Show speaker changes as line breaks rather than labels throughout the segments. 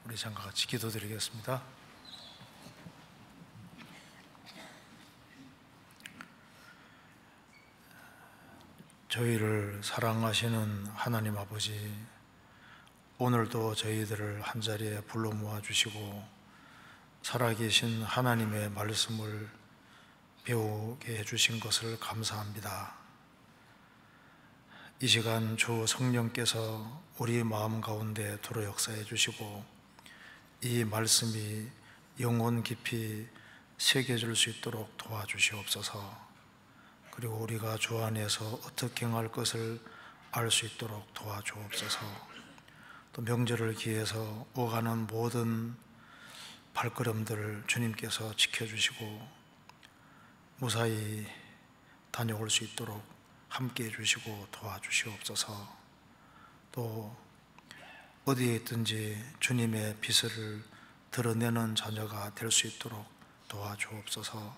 우리 잠깐 같이 기도드리겠습니다. 저희를 사랑하시는 하나님 아버지, 오늘도 저희들을 한자리에 불러 모아주시고 살아계신 하나님의 말씀을 배우게 해주신 것을 감사합니다. 이 시간 주 성령께서 우리 마음 가운데 들어 역사해 주시고 이 말씀이 영혼 깊이 새겨질 수 있도록 도와주시옵소서. 그리고 우리가 주 안에서 어떻게 행할 것을 알 수 있도록 도와주옵소서. 또 명절을 기해서 오가는 모든 발걸음들을 주님께서 지켜주시고 무사히 다녀올 수 있도록 함께 해주시고 도와주시옵소서. 또 어디에 있든지 주님의 빛을 드러내는 자녀가 될 수 있도록 도와주옵소서.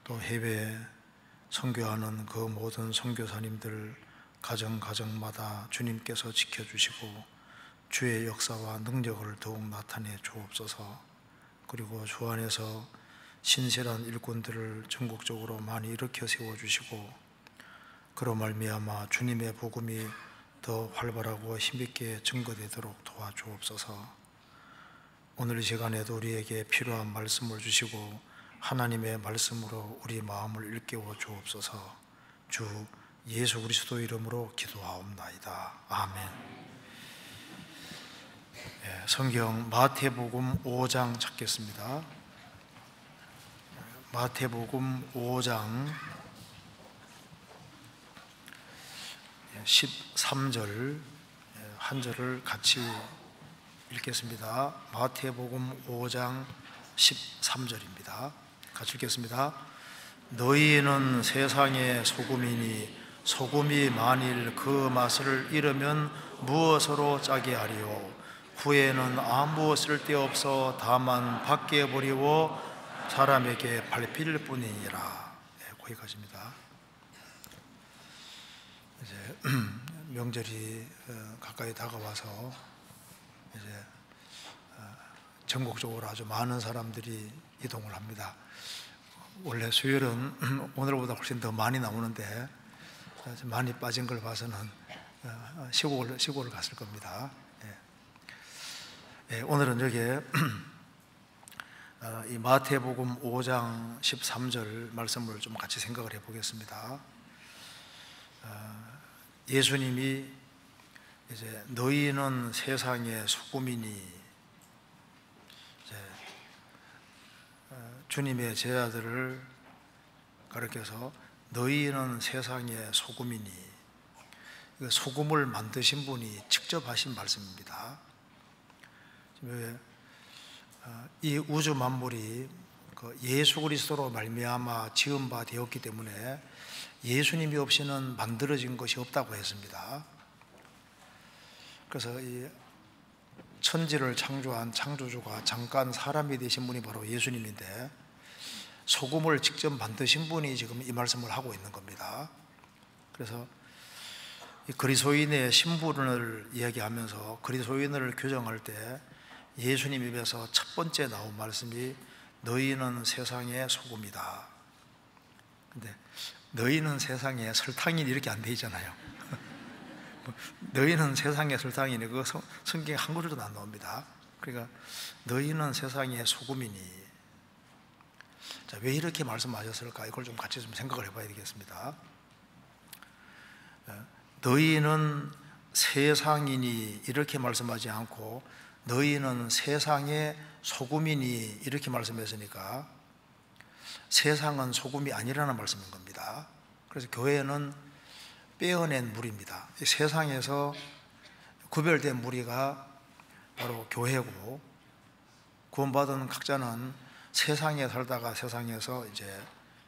또 해외 선교하는 그 모든 선교사님들 가정마다 주님께서 지켜주시고 주의 역사와 능력을 더욱 나타내 주옵소서. 그리고 주 안에서 신실한 일꾼들을 전국적으로 많이 일으켜 세워주시고 그로 말미암아 주님의 복음이 더 활발하고 힘있게 증거되도록 도와주옵소서. 오늘 이 시간에도 우리에게 필요한 말씀을 주시고 하나님의 말씀으로 우리 마음을 일깨워 주옵소서. 주 예수 그리스도 이름으로 기도하옵나이다. 아멘. 성경 마태복음 5장 찾겠습니다. 마태복음 5장 13절 한 절을 같이 읽겠습니다. 마태복음 5장 13절입니다. 같이 읽겠습니다. 너희는 세상의 소금이니 소금이 만일 그 맛을 잃으면 무엇으로 짜게 하리요? 후에는 아무 쓸데없어 다만 밖에 버리고 사람에게 밟힐 뿐이니라. 거기까지입니다. 이제 명절이 가까이 다가와서 이제 전국적으로 아주 많은 사람들이 이동을 합니다. 원래 수요일은 오늘보다 훨씬 더 많이 나오는데 많이 빠진 걸 봐서는 시골을 갔을 겁니다. 오늘은 여기에 이 마태복음 5장 13절 말씀을 좀 같이 생각을 해보겠습니다. 예수님이 이제 너희는 세상의 소금이니 주님의 제자들을 가르쳐서 너희는 세상의 소금이니, 소금을 만드신 분이 직접 하신 말씀입니다. 이 우주 만물이 예수 그리스도로 말미암아 지은 바 되었기 때문에 예수님이 없이는 만들어진 것이 없다고 했습니다. 그래서 이 천지를 창조한 창조주가 잠깐 사람이 되신 분이 바로 예수님인데 소금을 직접 만드신 분이 지금 이 말씀을 하고 있는 겁니다. 그래서 이 그리스도인의 신분을 이야기하면서 그리스도인을 규정할 때 예수님 입에서 첫 번째 나온 말씀이 너희는 세상의 소금이다. 근데 너희는 세상의 설탕이니 이렇게 안 돼 있잖아요. 너희는 세상의 설탕이니 그 성경에 한 구절도 안 나옵니다. 그러니까 너희는 세상의 소금이니. 자, 왜 이렇게 말씀하셨을까? 이걸 좀 같이 좀 생각을 해봐야 되겠습니다. 너희는 세상이니 이렇게 말씀하지 않고 너희는 세상의 소금이니 이렇게 말씀했으니까 세상은 소금이 아니라는 말씀인 겁니다. 그래서 교회는 빼어낸 무리입니다. 세상에서 구별된 무리가 바로 교회고 구원받은 각자는 세상에 살다가 세상에서 이제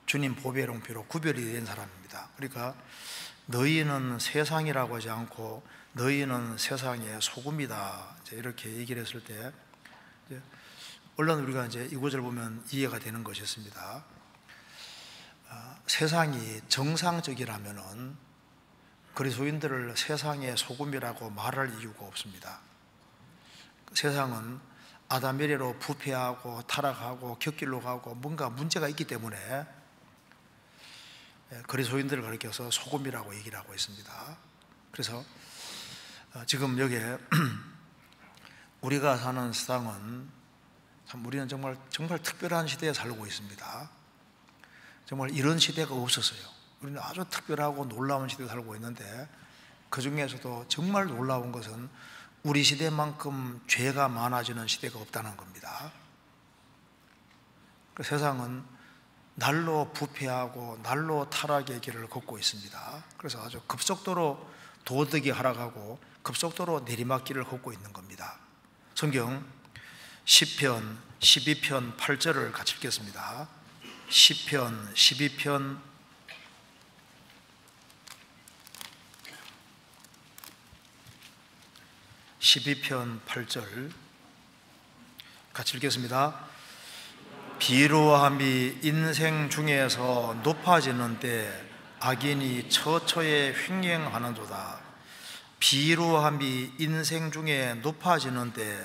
주님 보배롱피로 구별이 된 사람입니다. 그러니까 너희는 세상이라고 하지 않고 너희는 세상의 소금이다 이렇게 얘기를 했을 때 물론 우리가 이제 이 구절 보면 이해가 되는 것이 있습니다. 세상이 정상적이라면은 그리스도인들을 세상의 소금이라고 말할 이유가 없습니다. 세상은 아담미래로 부패하고 타락하고 곁길로 가고 뭔가 문제가 있기 때문에 그리스도인들을 가리켜서 소금이라고 얘기를 하고 있습니다. 그래서 지금 여기에 우리가 사는 세상은 참 우리는 정말 특별한 시대에 살고 있습니다. 정말 이런 시대가 없었어요. 우리는 아주 특별하고 놀라운 시대에 살고 있는데 그 중에서도 정말 놀라운 것은 우리 시대만큼 죄가 많아지는 시대가 없다는 겁니다. 그 세상은 날로 부패하고 날로 타락의 길을 걷고 있습니다. 그래서 아주 급속도로 도덕이 하락하고 급속도로 내리막길을 걷고 있는 겁니다. 성경 시편 12편 8절을 같이 읽겠습니다. 시편 12편 8절 같이 읽겠습니다. 비루함이 인생 중에서 높아지는 때 악인이 처처에 횡행하는도다. 비루함이 인생 중에 높아지는 때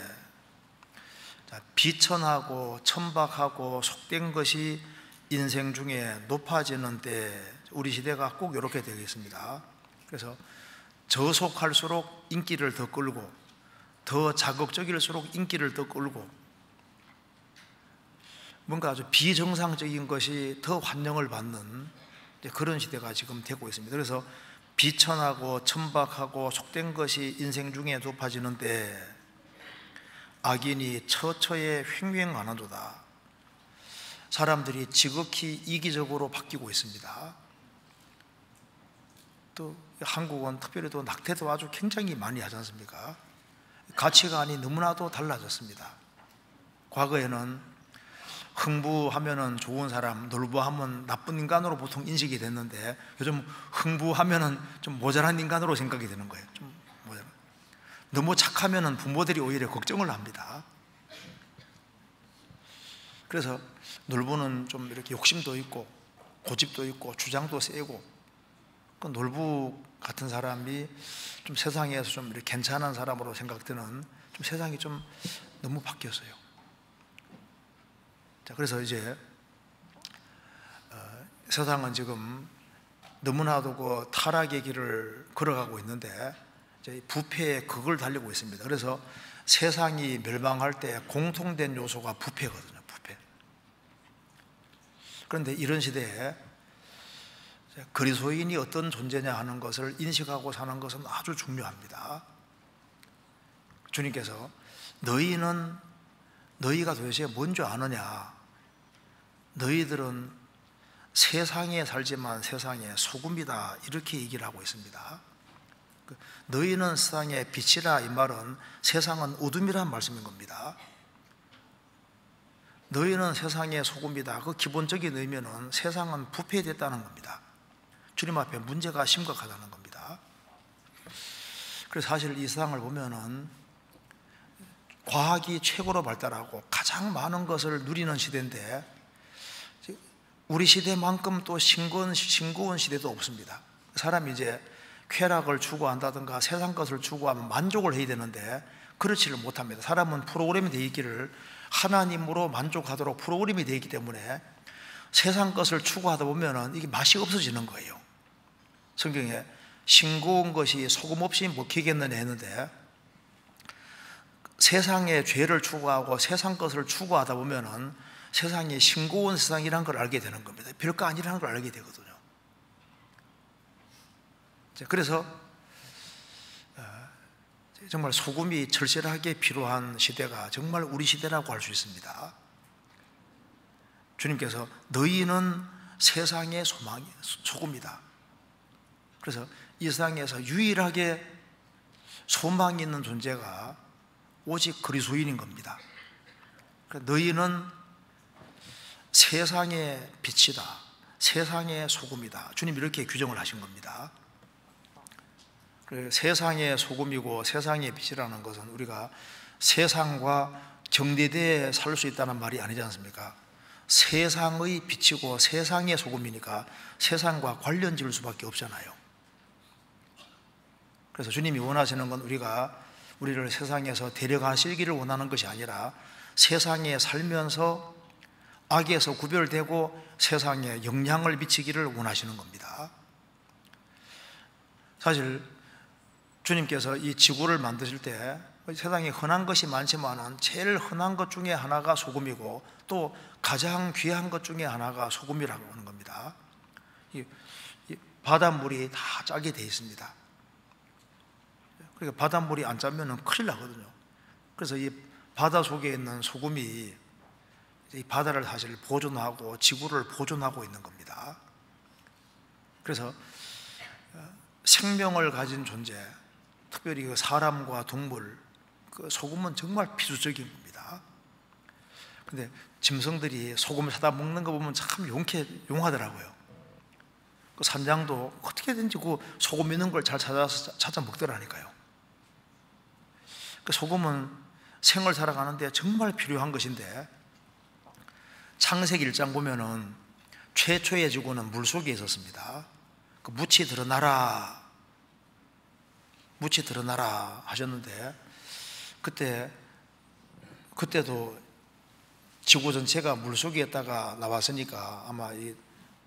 비천하고 천박하고 속된 것이 인생 중에 높아지는 때 우리 시대가 꼭 이렇게 되겠습니다. 그래서 저속할수록 인기를 더 끌고 더 자극적일수록 인기를 더 끌고 뭔가 아주 비정상적인 것이 더 환영을 받는 그런 시대가 지금 되고 있습니다. 그래서 비천하고 천박하고 속된 것이 인생 중에 높아지는데 악인이 처처에 횡행하는도다. 사람들이 지극히 이기적으로 바뀌고 있습니다. 또 한국은 특별히 또 낙태도 아주 굉장히 많이 하지 않습니까? 가치관이 너무나도 달라졌습니다. 과거에는 흥부하면은 좋은 사람, 놀부하면 나쁜 인간으로 보통 인식이 됐는데 요즘 흥부하면은 좀 모자란 인간으로 생각이 되는 거예요. 좀 모자란. 너무 착하면은 부모들이 오히려 걱정을 합니다. 그래서 놀부는 좀 이렇게 욕심도 있고 고집도 있고 주장도 세고, 그 놀부 같은 사람이 좀 세상에서 좀 이렇게 괜찮은 사람으로 생각되는, 좀 세상이 좀 너무 바뀌었어요. 자, 그래서 이제 세상은 지금 너무나도 그 타락의 길을 걸어가고 있는데 이제 부패의 극을 달리고 있습니다. 그래서 세상이 멸망할 때 공통된 요소가 부패거든요. 부패. 그런데 이런 시대에 그리스도인이 어떤 존재냐 하는 것을 인식하고 사는 것은 아주 중요합니다. 주님께서 너희가 도대체 뭔지 아느냐? 너희들은 세상에 살지만 세상의 소금이다, 이렇게 얘기를 하고 있습니다. 너희는 세상의 빛이라, 이 말은 세상은 어둠이라는 말씀인 겁니다. 너희는 세상의 소금이다, 그 기본적인 의미는 세상은 부패됐다는 겁니다. 주님 앞에 문제가 심각하다는 겁니다. 그래서 사실 이 세상을 보면은 과학이 최고로 발달하고 가장 많은 것을 누리는 시대인데 우리 시대만큼 또 싱거운 시대도 없습니다. 사람이 이제 쾌락을 추구한다든가 세상 것을 추구하면 만족을 해야 되는데 그렇지를 못합니다. 사람은 프로그램이 되어 있기를, 하나님으로 만족하도록 프로그램이 되어 있기 때문에 세상 것을 추구하다 보면 이게 맛이 없어지는 거예요. 성경에 싱거운 것이 소금 없이 먹히겠느냐 했는데, 세상의 죄를 추구하고 세상 것을 추구하다 보면은 세상이 싱거운 세상이라는 걸 알게 되는 겁니다. 별거 아니라는 걸 알게 되거든요. 그래서 정말 소금이 절실하게 필요한 시대가 정말 우리 시대라고 할 수 있습니다. 주님께서 너희는 세상의 소금이다. 그래서 이 세상에서 유일하게 소망이 있는 존재가 오직 그리스도인인 겁니다. 너희는 세상의 빛이다, 세상의 소금이다. 주님 이렇게 규정을 하신 겁니다. 세상의 소금이고 세상의 빛이라는 것은 우리가 세상과 정제되어 살 수 있다는 말이 아니지 않습니까? 세상의 빛이고 세상의 소금이니까 세상과 관련 지을 수밖에 없잖아요. 그래서 주님이 원하시는 건 우리가 우리를 세상에서 데려가시기를 원하는 것이 아니라 세상에 살면서 악에서 구별되고 세상에 영향을 미치기를 원하시는 겁니다. 사실 주님께서 이 지구를 만드실 때 세상에 흔한 것이 많지만 제일 흔한 것 중에 하나가 소금이고 또 가장 귀한 것 중에 하나가 소금이라고 하는 겁니다. 이 바닷물이 다 짜게 되어 있습니다. 그러니까 바닷물이 안 짜면 큰일 나거든요. 그래서 이 바다 속에 있는 소금이 이 바다를 사실 보존하고 지구를 보존하고 있는 겁니다. 그래서 생명을 가진 존재, 특별히 그 사람과 동물, 그 소금은 정말 필수적인 겁니다. 근데 짐승들이 소금을 사다 먹는 거 보면 참 용하더라고요. 그 산장도 어떻게든지 그 소금 있는 걸 잘 찾아 먹더라니까요. 그 소금은 생을 살아가는데 정말 필요한 것인데, 창세기 1장 보면은 최초의 지구는 물 속에 있었습니다. 그 묻히 드러나라 하셨는데, 그때도 지구 전체가 물 속에 있다가 나왔으니까 아마 이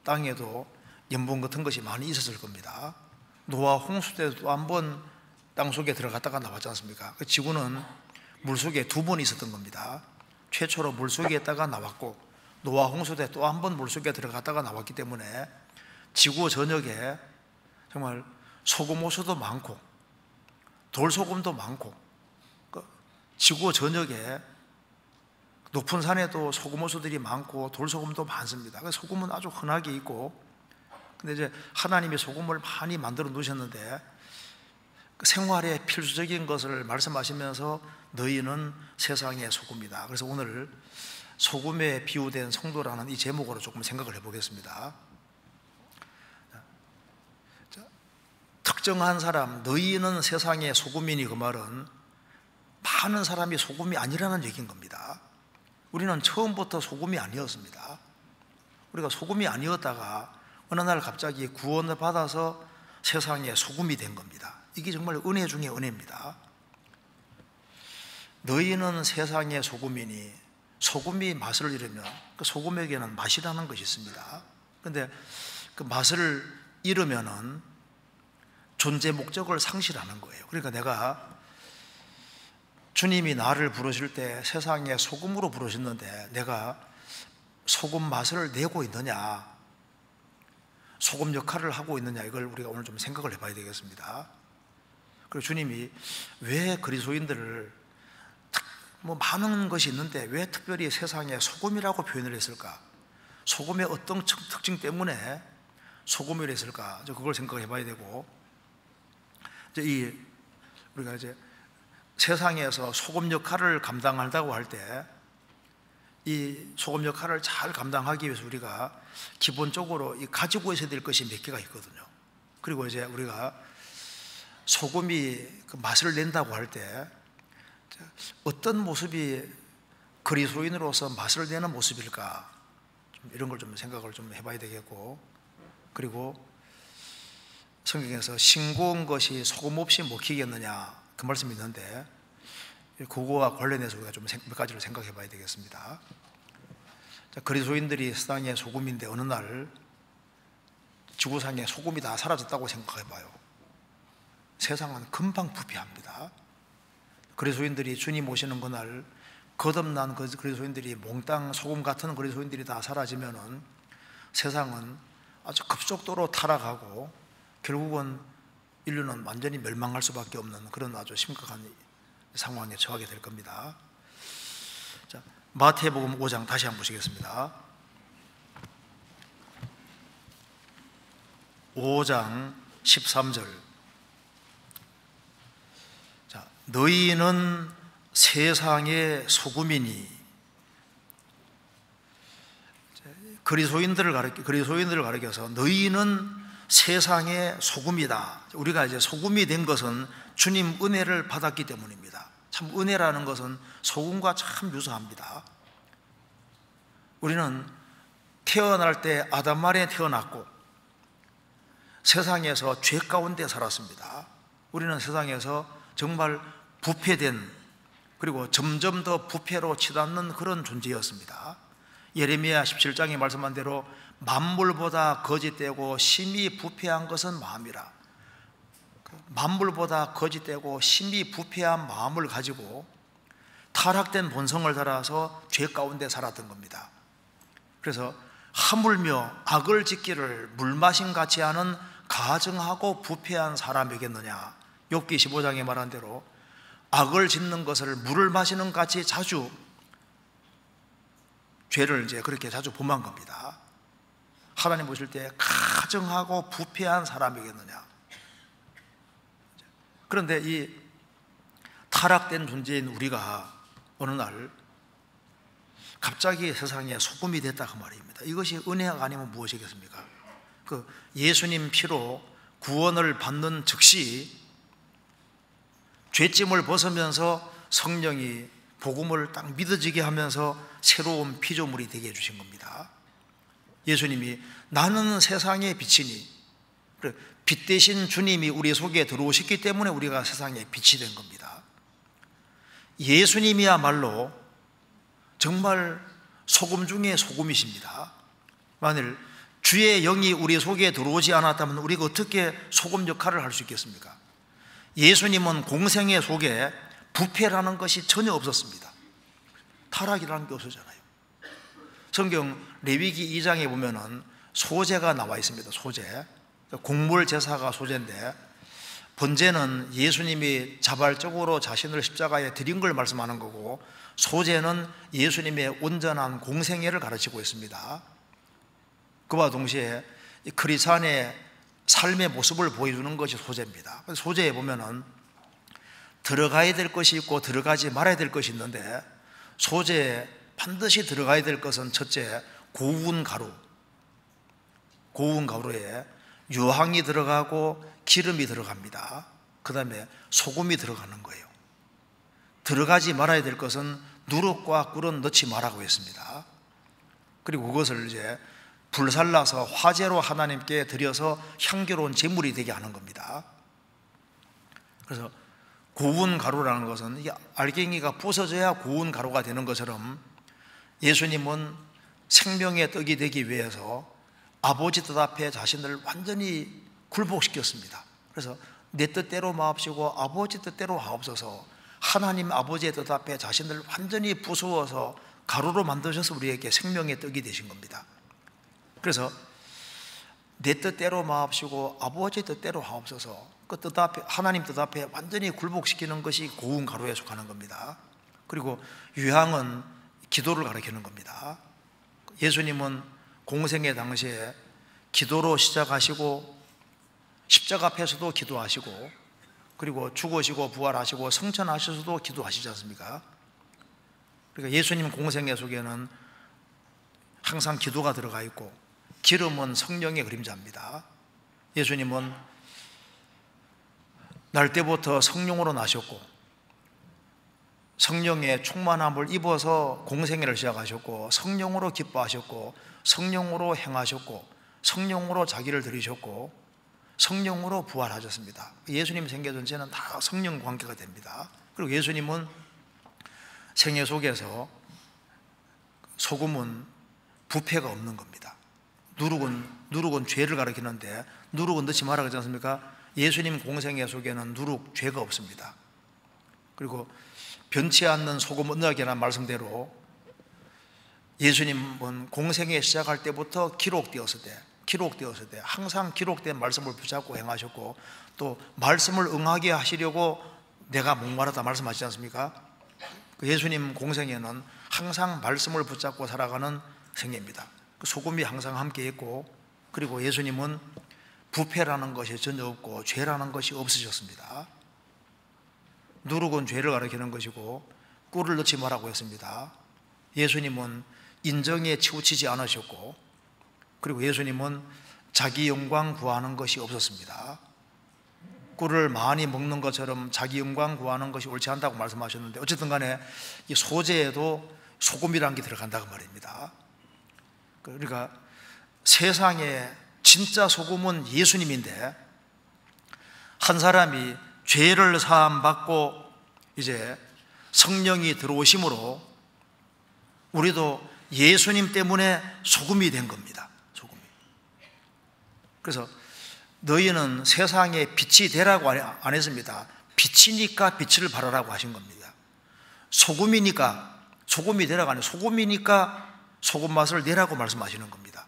땅에도 염분 같은 것이 많이 있었을 겁니다. 노아 홍수 때도 한번 땅 속에 들어갔다가 나왔지 않습니까? 그 지구는 물 속에 2번 있었던 겁니다. 최초로 물 속에 있다가 나왔고, 노아 홍수 때 또 한 번 물 속에 들어갔다가 나왔기 때문에 지구 전역에 정말 소금호수도 많고 돌소금도 많고, 지구 전역에 높은 산에도 소금호수들이 많고 돌소금도 많습니다. 소금은 아주 흔하게 있고, 근데 이제 하나님이 소금을 많이 만들어 놓으셨는데 생활에 필수적인 것을 말씀하시면서 너희는 세상의 소금이다. 그래서 오늘 소금에 비유된 성도라는 이 제목으로 조금 생각을 해보겠습니다. 특정한 사람, 너희는 세상의 소금이니, 그 말은 많은 사람이 소금이 아니라는 얘기인 겁니다. 우리는 처음부터 소금이 아니었습니다. 우리가 소금이 아니었다가 어느 날 갑자기 구원을 받아서 세상에 소금이 된 겁니다. 이게 정말 은혜 중에 은혜입니다. 너희는 세상의 소금이니, 소금이 맛을 잃으면 그 소금에게는 맛이라는 것이 있습니다. 그런데 그 맛을 잃으면은 존재 목적을 상실하는 거예요. 그러니까 내가, 주님이 나를 부르실 때 세상에 소금으로 부르셨는데 내가 소금 맛을 내고 있느냐, 소금 역할을 하고 있느냐, 이걸 우리가 오늘 좀 생각을 해봐야 되겠습니다. 그리고 주님이 왜 그리스도인들을 많은 것이 있는데 왜 특별히 세상에 소금이라고 표현을 했을까? 소금의 어떤 특징 때문에 소금이라 했을까? 그걸 생각해 봐야 되고, 우리가 이제 세상에서 소금 역할을 감당한다고 할 때 이 소금 역할을 잘 감당하기 위해서 우리가 기본적으로 가지고 있어야 될 것이 몇 개가 있거든요. 그리고 이제 우리가 소금이 그 맛을 낸다고 할 때 어떤 모습이 그리스도인으로서 맛을 내는 모습일까, 이런 걸 좀 생각을 좀 해봐야 되겠고, 그리고 성경에서 싱거운 것이 소금 없이 먹히겠느냐, 그 말씀이 있는데 그거와 관련해서 우리가 좀 몇 가지를 생각해 봐야 되겠습니다. 그리스도인들이 세상의 소금인데 어느 날 지구상에 소금이 다 사라졌다고 생각해 봐요. 세상은 금방 부패합니다. 그리스도인들이 주님 오시는 그날 거듭난 그 그리스도인들이 몽땅 소금 같은 그리스도인들이 다 사라지면은 세상은 아주 급속도로 타락하고 결국은 인류는 완전히 멸망할 수밖에 없는 그런 아주 심각한 상황에 처하게 될 겁니다. 자, 마태복음 5장 다시 한번 보시겠습니다. 5장 13절. 자, 너희는 세상의 소금이니, 그리스도인들을 가리켜서 너희는 세상의 소금이다. 우리가 이제 소금이 된 것은 주님 은혜를 받았기 때문입니다. 참 은혜라는 것은 소금과 참 유사합니다. 우리는 태어날 때 아담 아래에 태어났고 세상에서 죄 가운데 살았습니다. 우리는 세상에서 정말 부패된, 그리고 점점 더 부패로 치닫는 그런 존재였습니다. 예레미야 17장에 말씀한 대로 만물보다 거짓되고 심히 부패한 것은 마음이라. 만물보다 거짓되고 심히 부패한 마음을 가지고 타락된 본성을 따라서 죄 가운데 살았던 겁니다. 그래서 하물며 악을 짓기를 물마심 같이 하는 가증하고 부패한 사람이겠느냐. 욥기 15장에 말한 대로 악을 짓는 것을 물을 마시는 같이 자주 죄를 이제 그렇게 자주 범한 겁니다. 하나님 보실 때 가증하고 부패한 사람이겠느냐. 그런데 이 타락된 존재인 우리가 어느 날 갑자기 세상에 소금이 됐다 그 말입니다. 이것이 은혜가 아니면 무엇이겠습니까? 그 예수님 피로 구원을 받는 즉시 죄짐을 벗으면서 성령이 복음을 딱 믿어지게 하면서 새로운 피조물이 되게 해주신 겁니다. 예수님이 나는 세상의 빛이니, 빛 대신 주님이 우리 속에 들어오셨기 때문에 우리가 세상의 빛이 된 겁니다. 예수님이야말로 정말 소금 중에 소금이십니다. 만일 주의 영이 우리 속에 들어오지 않았다면 우리가 어떻게 소금 역할을 할 수 있겠습니까? 예수님은 공생애 속에 부패라는 것이 전혀 없었습니다. 타락이라는 게 없었잖아요. 성경 레위기 2장에 보면은 소제가 나와 있습니다. 소제, 곡물 제사가 소제인데, 번제는 예수님이 자발적으로 자신을 십자가에 드린 걸 말씀하는 거고, 소제는 예수님의 온전한 공생애를 가르치고 있습니다. 그와 동시에 크리스찬의 삶의 모습을 보여주는 것이 소제입니다. 소제에 보면은 들어가야 될 것이 있고 들어가지 말아야 될 것이 있는데, 소제에 반드시 들어가야 될 것은 첫째, 고운 가루. 고운 가루에 유황이 들어가고 기름이 들어갑니다. 그 다음에 소금이 들어가는 거예요. 들어가지 말아야 될 것은 누룩과 꿀은 넣지 말라고 했습니다. 그리고 그것을 이제 불살라서 화제로 하나님께 드려서 향기로운 제물이 되게 하는 겁니다. 그래서 고운 가루라는 것은 이게 알갱이가 부서져야 고운 가루가 되는 것처럼, 예수님은 생명의 떡이 되기 위해서 아버지 뜻 앞에 자신을 완전히 굴복시켰습니다. 그래서 내 뜻대로 마옵시고 아버지 뜻대로 하옵소서, 하나님 아버지의 뜻 앞에 자신을 완전히 부수어서 가루로 만드셔서 우리에게 생명의 떡이 되신 겁니다. 그래서 내 뜻대로 마옵시고 아버지 뜻대로 하옵소서, 그 뜻 앞에, 하나님 뜻 앞에 완전히 굴복시키는 것이 고운 가루에 속하는 겁니다. 그리고 유향은 기도를 가리키는 겁니다. 예수님은 공생의 당시에 기도로 시작하시고 십자가 앞에서도 기도하시고, 그리고 죽으시고 부활하시고 성천하셔서도 기도하시지 않습니까? 그러니까 예수님 공생애 속에는 항상 기도가 들어가 있고, 기름은 성령의 그림자입니다. 예수님은 날 때부터 성령으로 나셨고 성령의 충만함을 입어서 공생애를 시작하셨고, 성령으로 기뻐하셨고, 성령으로 행하셨고, 성령으로 자기를 드리셨고, 성령으로 부활하셨습니다. 예수님 생애 전체는 다 성령 관계가 됩니다. 그리고 예수님은 생애 속에서 소금은 부패가 없는 겁니다. 누룩은 죄를 가리키는데 누룩은 넣지 마라 그러지 않습니까? 예수님 공생애 속에는 누룩, 죄가 없습니다. 그리고 변치 않는 소금 언약이라는 말씀대로 예수님은 공생애 시작할 때부터 기록되었을 때 항상 기록된 말씀을 붙잡고 행하셨고, 또 말씀을 응하게 하시려고 내가 목마르다 말씀하시지 않습니까? 예수님 공생애는 항상 말씀을 붙잡고 살아가는 생애입니다. 소금이 항상 함께 있고, 그리고 예수님은 부패라는 것이 전혀 없고 죄라는 것이 없으셨습니다. 누룩은 죄를 가리키는 것이고 꿀을 넣지 말라고 했습니다. 예수님은 인정에 치우치지 않으셨고, 그리고 예수님은 자기 영광 구하는 것이 없었습니다. 꿀을 많이 먹는 것처럼 자기 영광 구하는 것이 옳지 않다고 말씀하셨는데, 어쨌든 간에 이 소제에도 소금이라는 게 들어간다고 말입니다. 그러니까 세상에 진짜 소금은 예수님인데, 한 사람이 죄를 사함받고 이제 성령이 들어오심으로 우리도 예수님 때문에 소금이 된 겁니다. 소금이. 그래서 너희는 세상에 빛이 되라고 안 했습니다. 빛이니까 빛을 발하라고 하신 겁니다. 소금이니까 소금이 되라고 하는, 소금이니까 소금 맛을 내라고 말씀하시는 겁니다.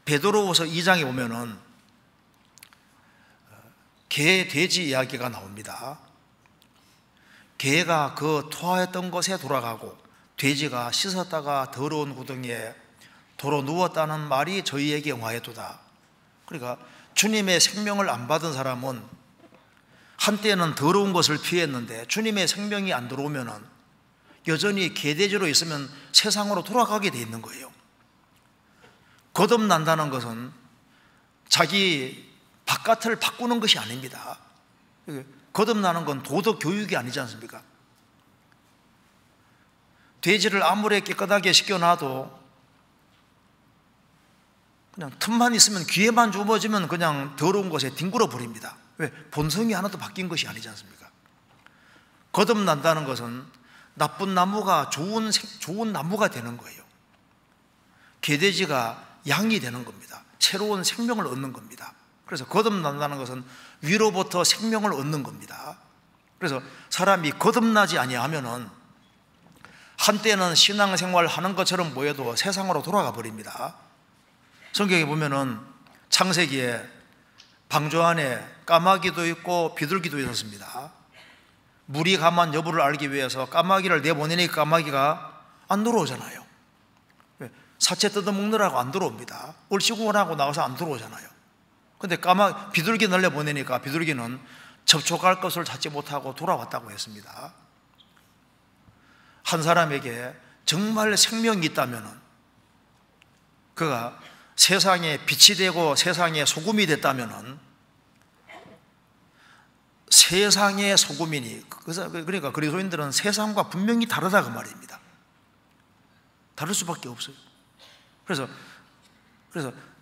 베드로후서 2장에 보면은 개, 돼지 이야기가 나옵니다. 개가 그 토하였던 것에 돌아가고 돼지가 씻었다가 더러운 구덩이에 도로 누웠다는 말이 저희에게 응하였도다. 그러니까 주님의 생명을 안 받은 사람은 한때는 더러운 것을 피했는데 주님의 생명이 안 들어오면은 여전히 개돼지로 있으면 세상으로 돌아가게 돼 있는 거예요. 거듭난다는 것은 자기 바깥을 바꾸는 것이 아닙니다. 거듭나는 건 도덕 교육이 아니지 않습니까? 돼지를 아무리 깨끗하게 씻겨놔도 그냥 틈만 있으면 귀에만 주워지면 그냥 더러운 것에 뒹굴어 버립니다. 왜? 본성이 하나도 바뀐 것이 아니지 않습니까? 거듭난다는 것은 나쁜 나무가 좋은 나무가 되는 거예요. 개돼지가 양이 되는 겁니다. 새로운 생명을 얻는 겁니다. 그래서 거듭난다는 것은 위로부터 생명을 얻는 겁니다. 그래서 사람이 거듭나지 아니하면은 한때는 신앙생활 하는 것처럼 보여도 세상으로 돌아가 버립니다. 성경에 보면은 창세기에 방주 안에 까마귀도 있고 비둘기도 있었습니다. 물이 감한 여부를 알기 위해서 까마귀를 내보내니까 까마귀가 안 들어오잖아요. 사체 뜯어먹느라고 안 들어옵니다. 얼씨구원하고 나가서 안 들어오잖아요. 근데 비둘기 날려보내니까 비둘기는 접촉할 것을 찾지 못하고 돌아왔다고 했습니다. 한 사람에게 정말 생명이 있다면 그가 세상에 빛이 되고 세상에 소금이 됐다면 세상의 소금이니, 그러니까 그리스도인들은 세상과 분명히 다르다 그 말입니다. 다를 수밖에 없어요. 그래서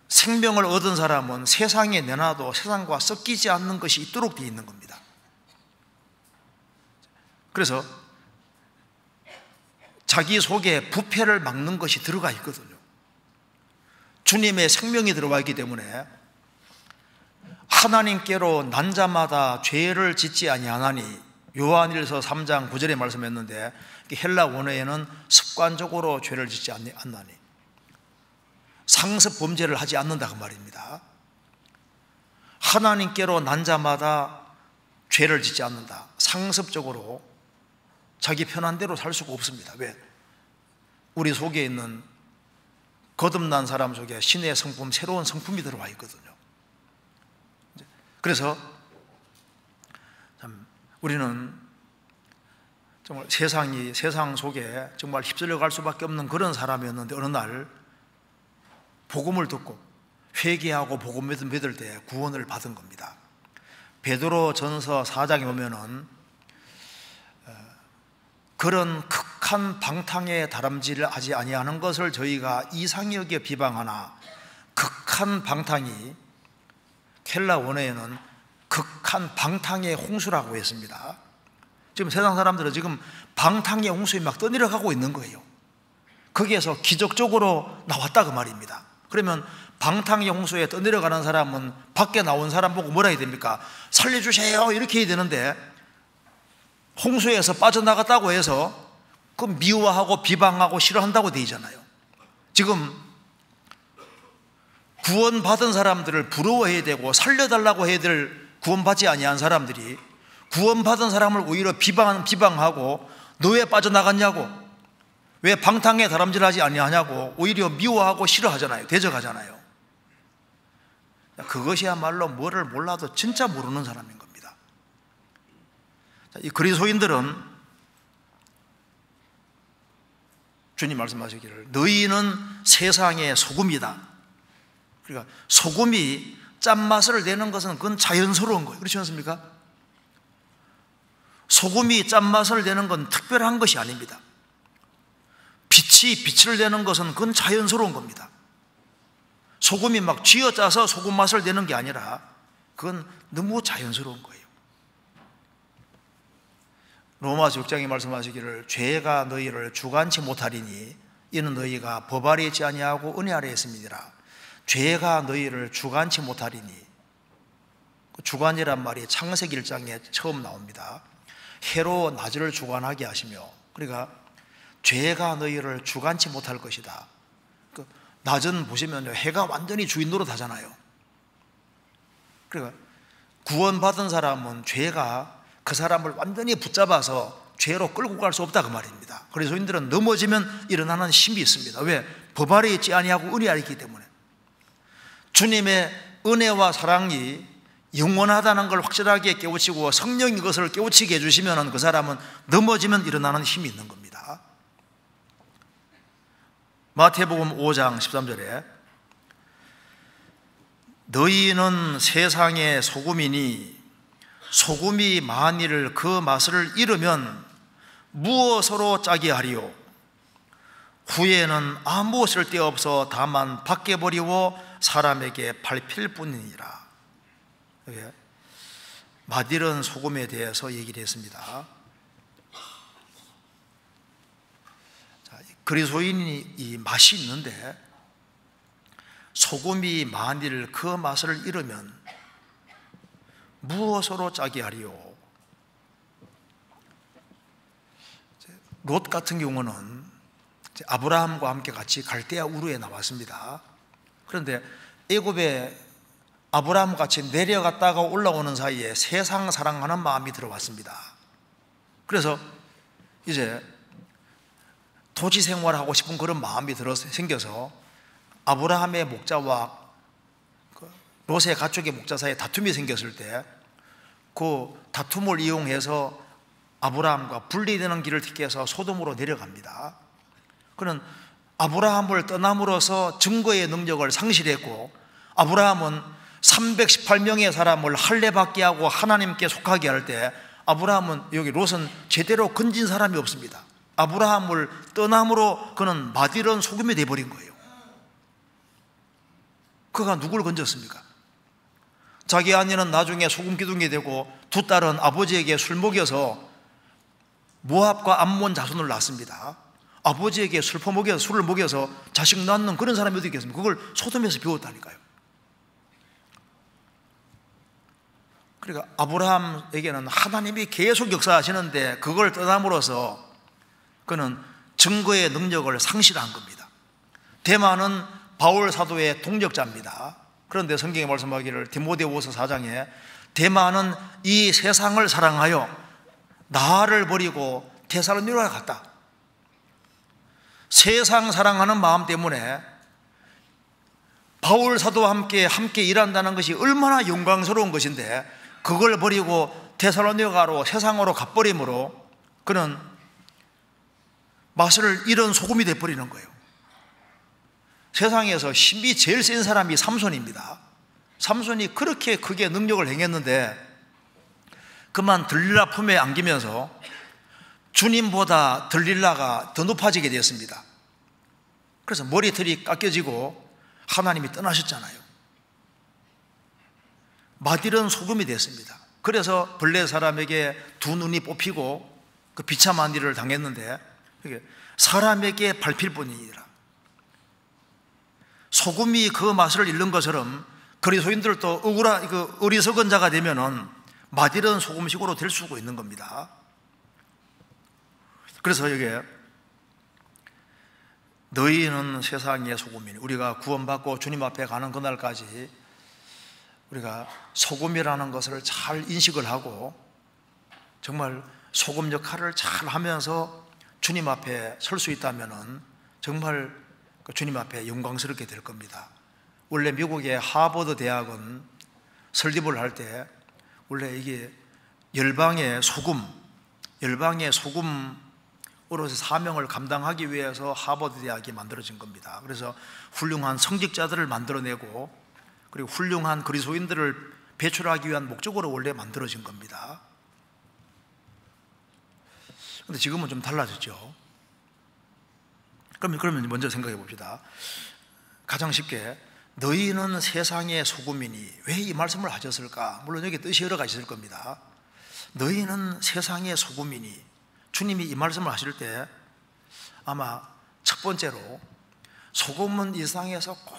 생명을 얻은 사람은 세상에 내놔도 세상과 섞이지 않는 것이 있도록 되어 있는 겁니다. 그래서 자기 속에 부패를 막는 것이 들어가 있거든요. 주님의 생명이 들어와 있기 때문에 하나님께로 난 자마다 죄를 짓지 아니하나니, 요한일서 3장 9절에 말씀했는데 헬라 원어에는 습관적으로 죄를 짓지 않나니, 상습 범죄를 하지 않는다 그 말입니다. 하나님께로 난 자마다 죄를 짓지 않는다. 상습적으로 자기 편한 대로 살 수가 없습니다. 왜? 우리 속에 있는 거듭난 사람 속에 신의 성품, 새로운 성품이 들어와 있거든요. 그래서 참 우리는 정말 세상 속에 정말 휩쓸려 갈 수밖에 없는 그런 사람이었는데 어느 날 복음을 듣고 회개하고 복음 믿을 때 구원을 받은 겁니다. 베드로 전서 4장에 보면은 그런 극한 방탕에 다람쥐를 하지 아니하는 것을 저희가 이상히 여겨 비방하나, 극한 방탕이 헬라 원어에는 극한 방탕의 홍수라고 했습니다. 지금 세상 사람들은 지금 방탕의 홍수에 막 떠내려가고 있는 거예요. 거기에서 기적적으로 나왔다 그 말입니다. 그러면 방탕의 홍수에 떠내려가는 사람은 밖에 나온 사람 보고 뭐라 해야 됩니까? 살려주세요 이렇게 해야 되는데, 홍수에서 빠져나갔다고 해서 그 미워하고 비방하고 싫어한다고 되잖아요. 지금 구원받은 사람들을 부러워해야 되고 살려달라고 해야 될 구원받지 아니한 사람들이 구원받은 사람을 오히려 비방하고 너 왜 빠져나갔냐고, 왜 방탕에 다람쥐하지 아니하냐고 오히려 미워하고 싫어하잖아요. 대적하잖아요. 그것이야말로 뭐를 몰라도 진짜 모르는 사람인 겁니다. 이 그리스도인들은 주님 말씀하시기를 너희는 세상의 소금이다. 그러니까 소금이 짠맛을 내는 것은 그건 자연스러운 거예요. 그렇지 않습니까? 소금이 짠맛을 내는 건 특별한 것이 아닙니다. 빛이 빛을 내는 것은 그건 자연스러운 겁니다. 소금이 막 쥐어짜서 소금 맛을 내는 게 아니라 그건 너무 자연스러운 거예요. 로마서 6장에 말씀하시기를 죄가 너희를 주관치 못하리니 이는 너희가 법 아래 있지 아니하고 은혜 아래 있음이니라. 죄가 너희를 주관치 못하리니, 주관이란 말이 창세기 1장에 처음 나옵니다. 해로 낮을 주관하게 하시며, 그러니까 죄가 너희를 주관치 못할 것이다. 낮은 보시면 해가 완전히 주인 노릇하잖아요. 그러니까 구원받은 사람은 죄가 그 사람을 완전히 붙잡아서 죄로 끌고 갈 수 없다 그 말입니다. 그리스도인들은 넘어지면 일어나는 힘이 있습니다. 왜? 법 아래 있지 아니하고 은혜 아래 있기 때문에. 주님의 은혜와 사랑이 영원하다는 걸 확실하게 깨우치고 성령이 그것을 깨우치게 해주시면 그 사람은 넘어지면 일어나는 힘이 있는 겁니다. 마태복음 5장 13절에 너희는 세상의 소금이니 소금이 만일 그 맛을 잃으면 무엇으로 짜게 하리요? 후에는 아무 쓸데없어 다만 밖에 버리고 사람에게 밟힐 뿐이니라. 맛 잃은 소금에 대해서 얘기를 했습니다. 그리스도인이 이 맛이 있는데 소금이 만일 그 맛을 잃으면 무엇으로 짜게 하리요? 롯 같은 경우는 아브라함과 함께 같이 갈대아 우르에 나왔습니다. 그런데 애굽에 아브라함 같이 내려갔다가 올라오는 사이에 세상 사랑하는 마음이 들어왔습니다. 그래서 이제 도시 생활하고 싶은 그런 마음이 생겨서 아브라함의 목자와 롯의 가축의 목자 사이에 다툼이 생겼을 때 그 다툼을 이용해서 아브라함과 분리되는 길을 택해서 소돔으로 내려갑니다. 그는 아브라함을 떠남으로써 증거의 능력을 상실했고, 아브라함은 318명의 사람을 할례받게 하고 하나님께 속하게 할 때 아브라함은, 여기 롯은 제대로 건진 사람이 없습니다. 아브라함을 떠남으로 그는 맛 잃은 소금이 되어버린 거예요. 그가 누굴 건졌습니까? 자기 아내는 나중에 소금 기둥이 되고 두 딸은 아버지에게 술 먹여서 모압과 암몬 자손을 낳습니다. 아버지에게 술을 먹여서 자식 낳는 그런 사람이 어디 있겠습니까? 그걸 소돔에서 배웠다니까요. 그러니까 아브라함에게는 하나님이 계속 역사하시는데 그걸 떠남으로써 그는 증거의 능력을 상실한 겁니다. 데마는 바울 사도의 동력자입니다. 그런데 성경에 말씀하기를 디모데후서 4장에 데마는 이 세상을 사랑하여 나를 버리고 데살로니가로 갔다. 세상 사랑하는 마음 때문에 바울 사도와 함께 일한다는 것이 얼마나 영광스러운 것인데 그걸 버리고 데살로니가로 세상으로 가버림으로 그는 맛을 잃은 소금이 되어버리는 거예요. 세상에서 힘이 제일 센 사람이 삼손입니다. 삼손이 그렇게 크게 능력을 행했는데 그만 들릴라 품에 안기면서 주님보다 들릴라가 더 높아지게 되었습니다. 그래서 머리털이 깎여지고 하나님이 떠나셨잖아요. 맛 잃은 소금이 됐습니다. 그래서 블레 사람에게 두 눈이 뽑히고 그 비참한 일을 당했는데 사람에게 밟힐 뿐이니라. 소금이 그 맛을 잃는 것처럼 그리스도인들도 어리석은 자가 되면은 맛 잃은 소금식으로 될 수가 있는 겁니다. 그래서 여기에 너희는 세상의 소금이니, 우리가 구원받고 주님 앞에 가는 그날까지 우리가 소금이라는 것을 잘 인식을 하고 정말 소금 역할을 잘 하면서 주님 앞에 설 수 있다면은 정말 주님 앞에 영광스럽게 될 겁니다. 원래 미국의 하버드 대학은 설립을 할 때 원래 이게 열방의 소금으로서 사명을 감당하기 위해서 하버드 대학이 만들어진 겁니다. 그래서 훌륭한 성직자들을 만들어내고 그리고 훌륭한 그리스도인들을 배출하기 위한 목적으로 원래 만들어진 겁니다. 그런데 지금은 좀 달라졌죠. 그러면 먼저 생각해 봅시다. 가장 쉽게 너희는 세상의 소금이니, 왜 이 말씀을 하셨을까? 물론 여기 뜻이 여러 가지 있을 겁니다. 너희는 세상의 소금이니, 주님이 이 말씀을 하실 때 아마 첫 번째로 소금은 이 세상에서 꼭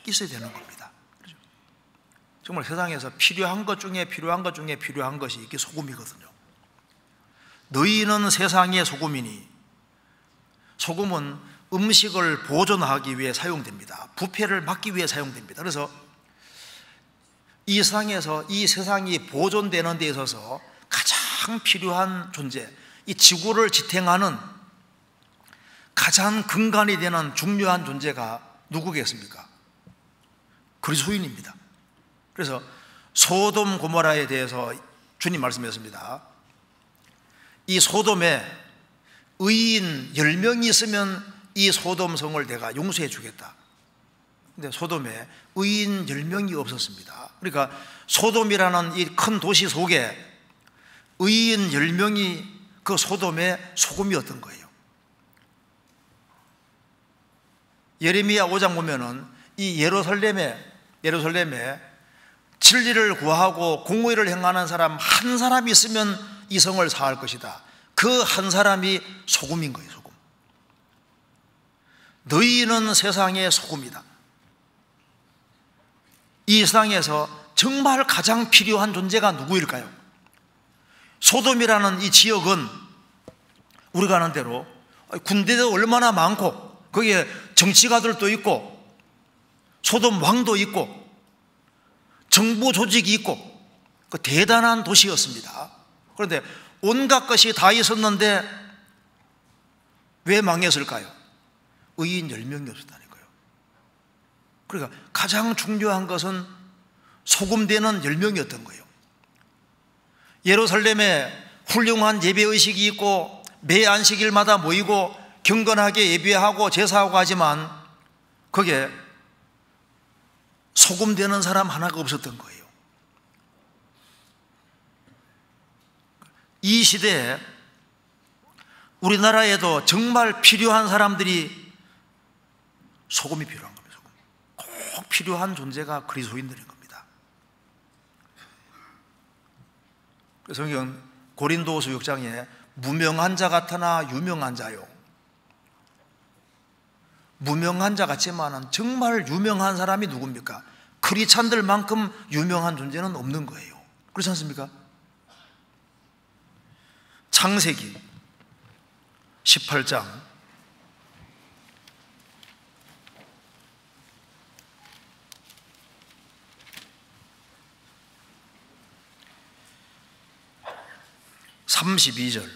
있어야 되는 겁니다. 그렇죠? 정말 세상에서 필요한 것 중에 필요한 것 중에 필요한 것이 이게 소금이거든요. 너희는 세상의 소금이니, 소금은 음식을 보존하기 위해 사용됩니다. 부패를 막기 위해 사용됩니다. 그래서 이 세상에서 이 세상이 보존되는 데 있어서 가장 필요한 존재, 이 지구를 지탱하는 가장 근간이 되는 중요한 존재가 누구겠습니까? 그리스도인입니다. 그래서 소돔 고모라에 대해서 주님 말씀하셨습니다. 이 소돔에 의인 10명이 있으면 이 소돔 성을 내가 용서해 주겠다. 근데 소돔에 의인 10명이 없었습니다. 그러니까 소돔이라는 이 큰 도시 속에 의인 10명이 그 소돔의 소금이었던 거예요. 예레미야 5장 보면은 이 예루살렘에 진리를 구하고 공의를 행하는 사람 한 사람이 있으면 이 성을 사할 것이다. 그 한 사람이 소금인 거예요. 소금. 너희는 세상의 소금이다. 이 세상에서 정말 가장 필요한 존재가 누구일까요? 소돔이라는 이 지역은 우리가 아는 대로 군대도 얼마나 많고 거기에 정치가들도 있고 소돔 왕도 있고 정부 조직이 있고 그 대단한 도시였습니다. 그런데 온갖 것이 다 있었는데 왜 망했을까요? 의인 10명이 없었다니까요. 그러니까 가장 중요한 것은 소금되는 10명이었던 거예요. 예루살렘에 훌륭한 예배의식이 있고 매 안식일마다 모이고 경건하게 예배하고 제사하고 하지만 거기에 소금되는 사람 하나가 없었던 거예요. 이 시대에 우리나라에도 정말 필요한 사람들이 소금이 필요한 겁니다. 소금. 꼭 필요한 존재가 그리스도인들인 겁니다. 성경 고린도후서 6장에 무명한 자 같으나 유명한 자요. 무명한 자 같지만은 정말 유명한 사람이 누굽니까? 크리스찬들만큼 유명한 존재는 없는 거예요. 그렇지 않습니까? 창세기 18장 32절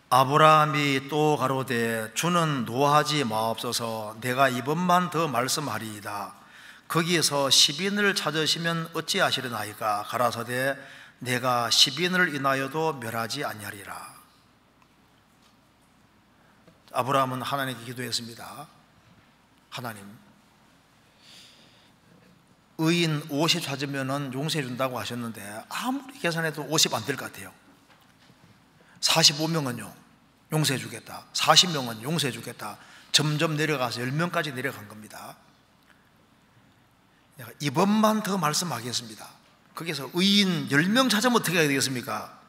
아브라함이 또 가로되 주는 노하지 마옵소서 내가 이번만 더 말씀하리이다. 거기에서 10인을 찾으시면 어찌하시려나이까 가라사대 내가 10인을 인하여도 멸하지 아니하리라. 아브라함은 하나님께 기도했습니다. 하나님, 의인 50 찾으면 용서해 준다고 하셨는데 아무리 계산해도 50 안 될 것 같아요. 45명은요 용서해 주겠다. 40명은 용서해 주겠다. 점점 내려가서 10명까지 내려간 겁니다. 내가 이번만 더 말씀하겠습니다. 거기서 의인 10명 찾으면 어떻게 해야 되겠습니까?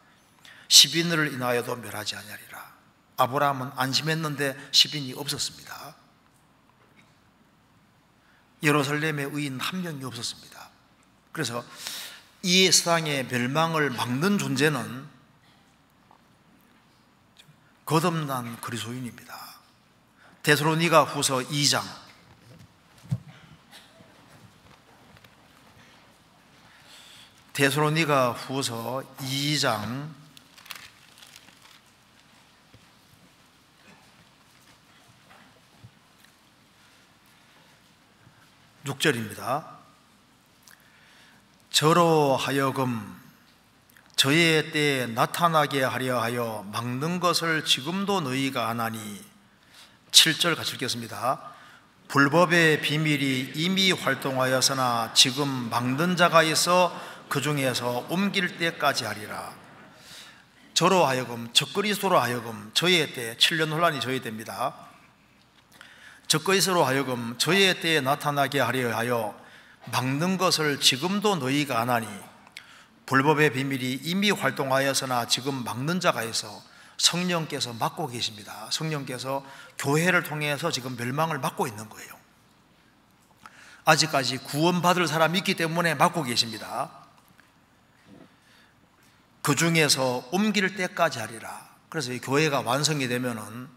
10인을 인하여도 멸하지 아니하리라. 아브라함은 안심했는데 10인이 없었습니다. 예루살렘에 의인 한 명이 없었습니다. 그래서 이 세상의 멸망을 막는 존재는 거듭난 그리스도인입니다. 데살로니가 후서 2장 데살로니가 후서 2장 6절입니다. 저로 하여금 저의 때에 나타나게 하려 하여 막는 것을 지금도 너희가 아나니 7절 같이 읽겠습니다. 불법의 비밀이 이미 활동하였으나 지금 막는 자가 있어 그 중에서 옮길 때까지 하리라. 저로 하여금 적그리스도로 하여금 저의 때 7년 혼란이 저의 때입니다. 적그리스도로 하여금 저의 때에 나타나게 하려 하여 막는 것을 지금도 너희가 안 하니 불법의 비밀이 이미 활동하였으나 지금 막는 자가 있어 성령께서 막고 계십니다. 성령께서 교회를 통해서 지금 멸망을 막고 있는 거예요. 아직까지 구원받을 사람이 있기 때문에 막고 계십니다. 그 중에서 옮길 때까지 하리라. 그래서 이 교회가 완성이 되면은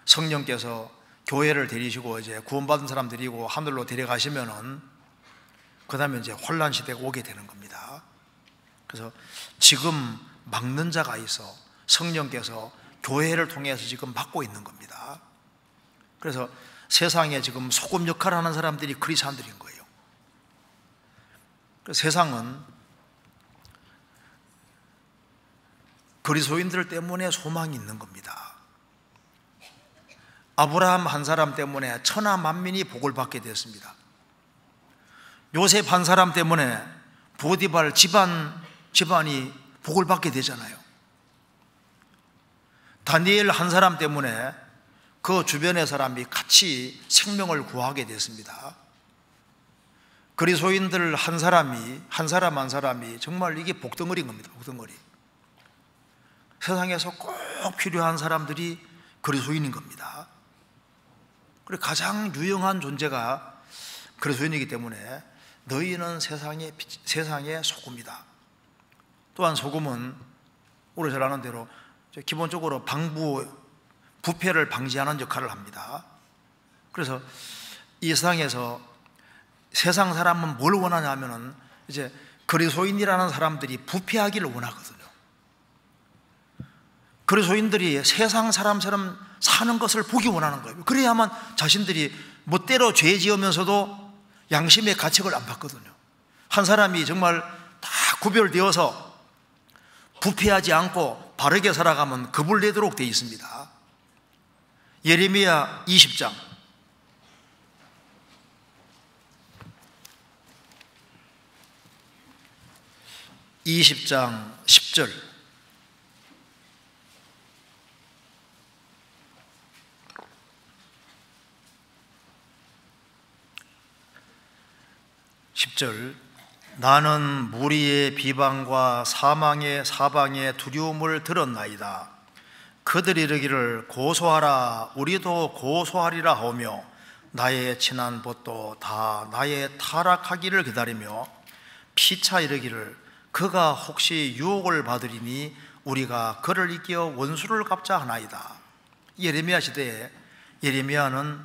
성령께서 교회를 데리시고 이제 구원받은 사람 데리고 하늘로 데려가시면은 그 다음에 이제 혼란 시대가 오게 되는 겁니다. 그래서 지금 막는 자가 있어 성령께서 교회를 통해서 지금 막고 있는 겁니다. 그래서 세상에 지금 소금 역할을 하는 사람들이 그리스도인들인 거예요. 그래서 세상은 그리스도인들 때문에 소망이 있는 겁니다. 아브라함 한 사람 때문에 천하 만민이 복을 받게 되었습니다. 요셉 한 사람 때문에 보디발 집안이 복을 받게 되잖아요. 다니엘 한 사람 때문에 그 주변의 사람이 같이 생명을 구하게 됐습니다. 그리스도인들 한 사람이 정말 이게 복덩어리인 겁니다. 복덩어리. 세상에서 꼭 필요한 사람들이 그리스도인인 겁니다. 그리고 가장 유용한 존재가 그리스도인이기 때문에 너희는 세상의 소금이다. 또한 소금은 우리 잘 아는 대로 기본적으로 부패를 방지하는 역할을 합니다. 그래서 이 세상에서 세상 사람은 뭘 원하냐 하면은 이제 그리스도인이라는 사람들이 부패하기를 원하거든요. 그리스도인들이 세상 사람처럼 사는 것을 보기 원하는 거예요. 그래야만 자신들이 멋대로 죄 지으면서도 양심의 가책을 안 받거든요. 한 사람이 정말 다 구별되어서 부패하지 않고 바르게 살아가면 겁을 내도록 되어 있습니다. 예레미야 20장 10절 나는 무리의 비방과 사방의 두려움을 들었나이다. 그들이 이르기를 고소하라 우리도 고소하리라 하며 나의 친한 벗도 다 나의 타락하기를 기다리며 피차 이르기를 그가 혹시 유혹을 받으리니 우리가 그를 이겨 원수를 갚자 하나이다. 예레미야 시대에 예레미야는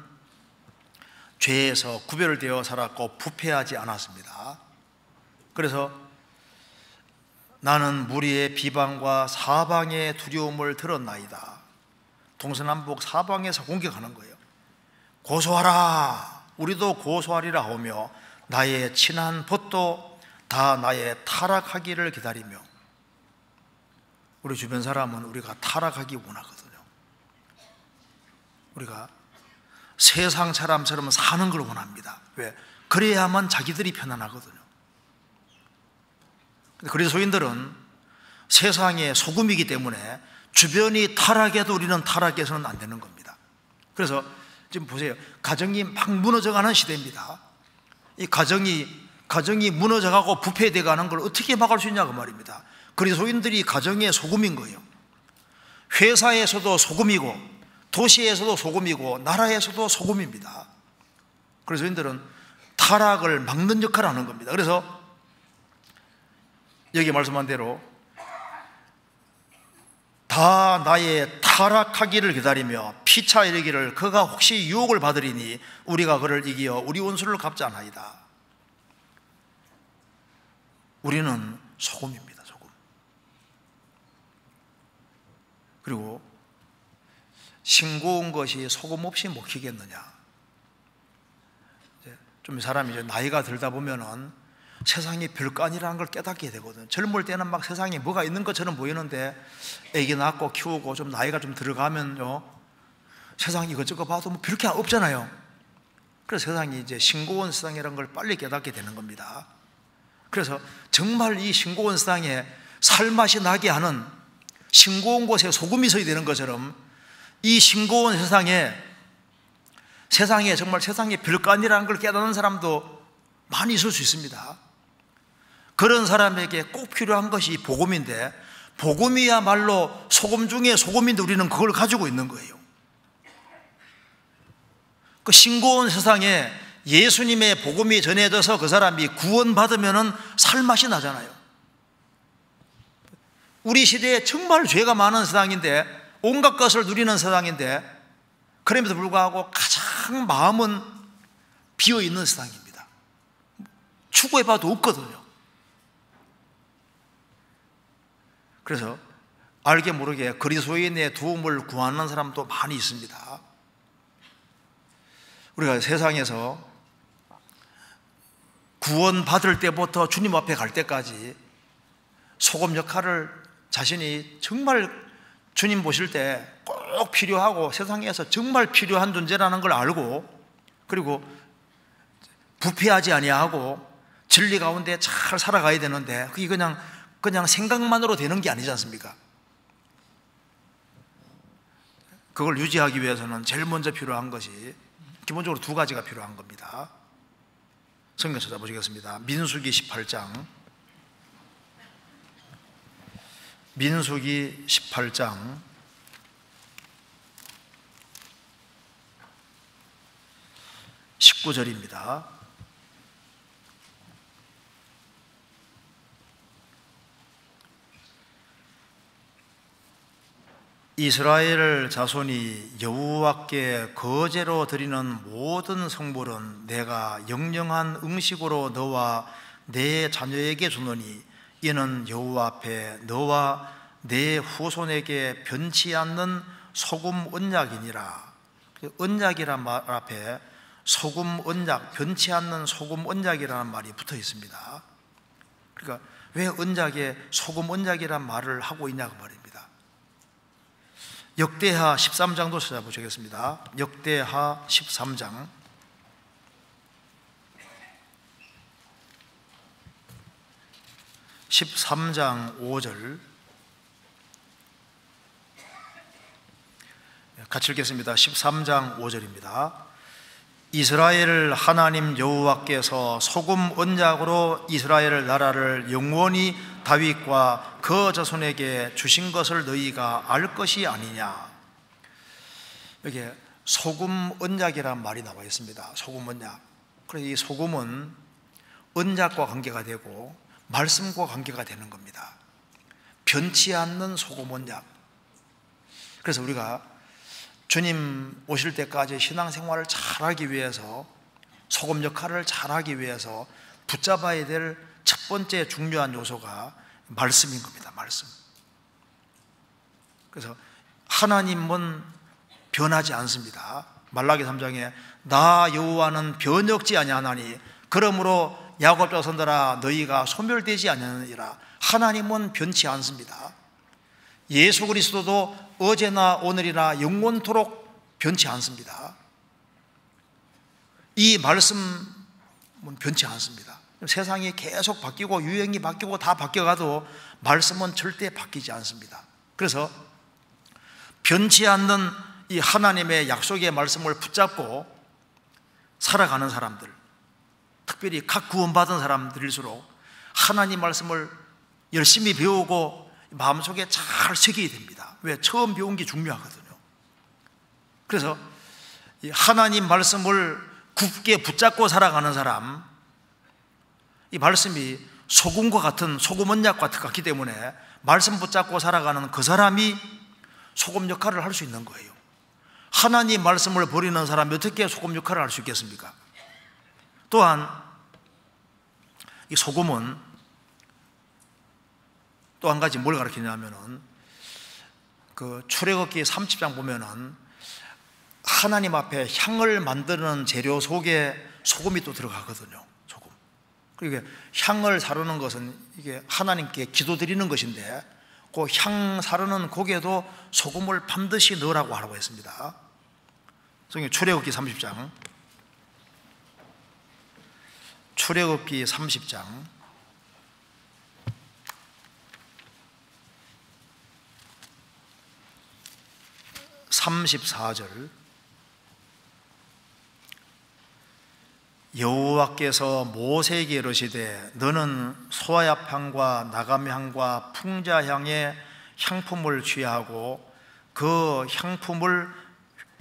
죄에서 구별되어 살았고 부패하지 않았습니다. 그래서 나는 무리의 비방과 사방의 두려움을 들었나이다. 동서남북 사방에서 공격하는 거예요. 고소하라 우리도 고소하리라 하며 나의 친한 벗도 다 나의 타락하기를 기다리며. 우리 주변 사람은 우리가 타락하기 원하거든요. 우리가 세상 사람처럼 사는 걸 원합니다. 왜? 그래야만 자기들이 편안하거든요. 그리스도인들은 세상의 소금이기 때문에 주변이 타락해도 우리는 타락해서는 안 되는 겁니다. 그래서 지금 보세요. 가정이 막 무너져가는 시대입니다. 이 가정이 무너져가고 부패되어가는 걸 어떻게 막을 수 있냐 그 말입니다. 그리스도인들이 가정의 소금인 거예요. 회사에서도 소금이고 도시에서도 소금이고 나라에서도 소금입니다. 그리스도인들은 타락을 막는 역할을 하는 겁니다. 그래서 여기 말씀한 대로 다 나의 타락하기를 기다리며 피차 이르기를 그가 혹시 유혹을 받으리니 우리가 그를 이기어 우리 원수를 갚지 않나이다. 우리는 소금입니다. 소금. 그리고 싱거운 것이 소금 없이 먹히겠느냐. 좀 사람이 이제 나이가 들다 보면은 세상이 별거 아니라는 걸 깨닫게 되거든요. 젊을 때는 막 세상에 뭐가 있는 것처럼 보이는데 애기 낳고 키우고 좀 나이가 좀 들어가면요 세상이 이것저것 봐도 뭐 별게 없잖아요. 그래서 세상이 이제 싱거운 세상이라는 걸 빨리 깨닫게 되는 겁니다. 그래서 정말 이 싱거운 세상에 살맛이 나게 하는 싱거운 곳에 소금이 있어야 되는 것처럼 이 싱거운 세상에 세상에 정말 세상에 별거 아니라는 걸 깨닫는 사람도 많이 있을 수 있습니다. 그런 사람에게 꼭 필요한 것이 복음인데, 복음이야말로 소금 중에 소금인데 우리는 그걸 가지고 있는 거예요. 그 싱거운 세상에 예수님의 복음이 전해져서 그 사람이 구원받으면 살맛이 나잖아요. 우리 시대에 정말 죄가 많은 세상인데, 온갖 것을 누리는 세상인데, 그럼에도 불구하고 가장 마음은 비어있는 세상입니다. 추구해봐도 없거든요. 그래서 알게 모르게 그리스도인의 도움을 구하는 사람도 많이 있습니다. 우리가 세상에서 구원받을 때부터 주님 앞에 갈 때까지 소금 역할을 자신이 정말 주님 보실 때 꼭 필요하고 세상에서 정말 필요한 존재라는 걸 알고, 그리고 부패하지 아니하고 진리 가운데 잘 살아가야 되는데, 그게 그냥 생각만으로 되는 게 아니지 않습니까? 그걸 유지하기 위해서는 제일 먼저 필요한 것이 기본적으로 두 가지가 필요한 겁니다. 성경 찾아보시겠습니다. 민수기 18장, 민수기 18장 19절입니다. 이스라엘 자손이 여호와께 거제로 드리는 모든 성물은 내가 영영한 음식으로 너와 내 자녀에게 주노니 이는 여호와 앞에 너와 내 후손에게 변치 않는 소금 언약이니라. 언약이란 말 앞에 소금 언약, 변치 않는 소금 언약이라는 말이 붙어 있습니다. 그러니까 왜 언약에 소금 언약이란 말을 하고 있냐고 말입니다. 역대하 13장도 찾아보시겠습니다. 역대하 13장 13장 5절 같이 읽겠습니다. 13장 5절입니다. 이스라엘 하나님 여호와께서 소금 언약으로 이스라엘 나라를 영원히 다윗과 그 자손에게 주신 것을 너희가 알 것이 아니냐. 여기 소금 언약이라는 말이 나와 있습니다. 소금 언약. 그래서 이 소금은 언약과 관계가 되고 말씀과 관계가 되는 겁니다. 변치 않는 소금 언약. 그래서 우리가 주님 오실 때까지 신앙생활을 잘하기 위해서, 소금 역할을 잘하기 위해서 붙잡아야 될 첫 번째 중요한 요소가 말씀인 겁니다. 말씀. 그래서 하나님은 변하지 않습니다. 말라기 3장에 나 여호와는 변혁지 아니하나니 그러므로 야곱 자손들아 너희가 소멸되지 아니하느니라. 하나님은 변치 않습니다. 예수 그리스도도 어제나 오늘이나 영원토록 변치 않습니다. 이 말씀은 변치 않습니다. 세상이 계속 바뀌고 유행이 바뀌고 다 바뀌어가도 말씀은 절대 바뀌지 않습니다. 그래서 변치 않는 이 하나님의 약속의 말씀을 붙잡고 살아가는 사람들, 특별히 각 구원받은 사람들일수록 하나님 말씀을 열심히 배우고 마음속에 잘 새겨야 됩니다. 왜? 처음 배운 게 중요하거든요. 그래서 이 하나님 말씀을 굳게 붙잡고 살아가는 사람, 이 말씀이 소금과 같은 소금 언약과 같기 때문에 말씀 붙잡고 살아가는 그 사람이 소금 역할을 할 수 있는 거예요. 하나님 말씀을 버리는 사람이 어떻게 소금 역할을 할 수 있겠습니까? 또한 이 소금은 또 한 가지 뭘 가르치냐면은 그 출애굽기 30장 보면은 하나님 앞에 향을 만드는 재료 속에 소금이 또 들어가거든요. 소금. 그리고 향을 사르는 것은 이게 하나님께 기도드리는 것인데 그 향 사르는 고개도 소금을 반드시 넣으라고 하라고 했습니다. 성경 출애굽기 30장, 출애굽기 30장 34절 여호와께서 모세에게 이르시되 너는 소아야향과 나감향과 풍자향의 향품을 취하고 그 향품을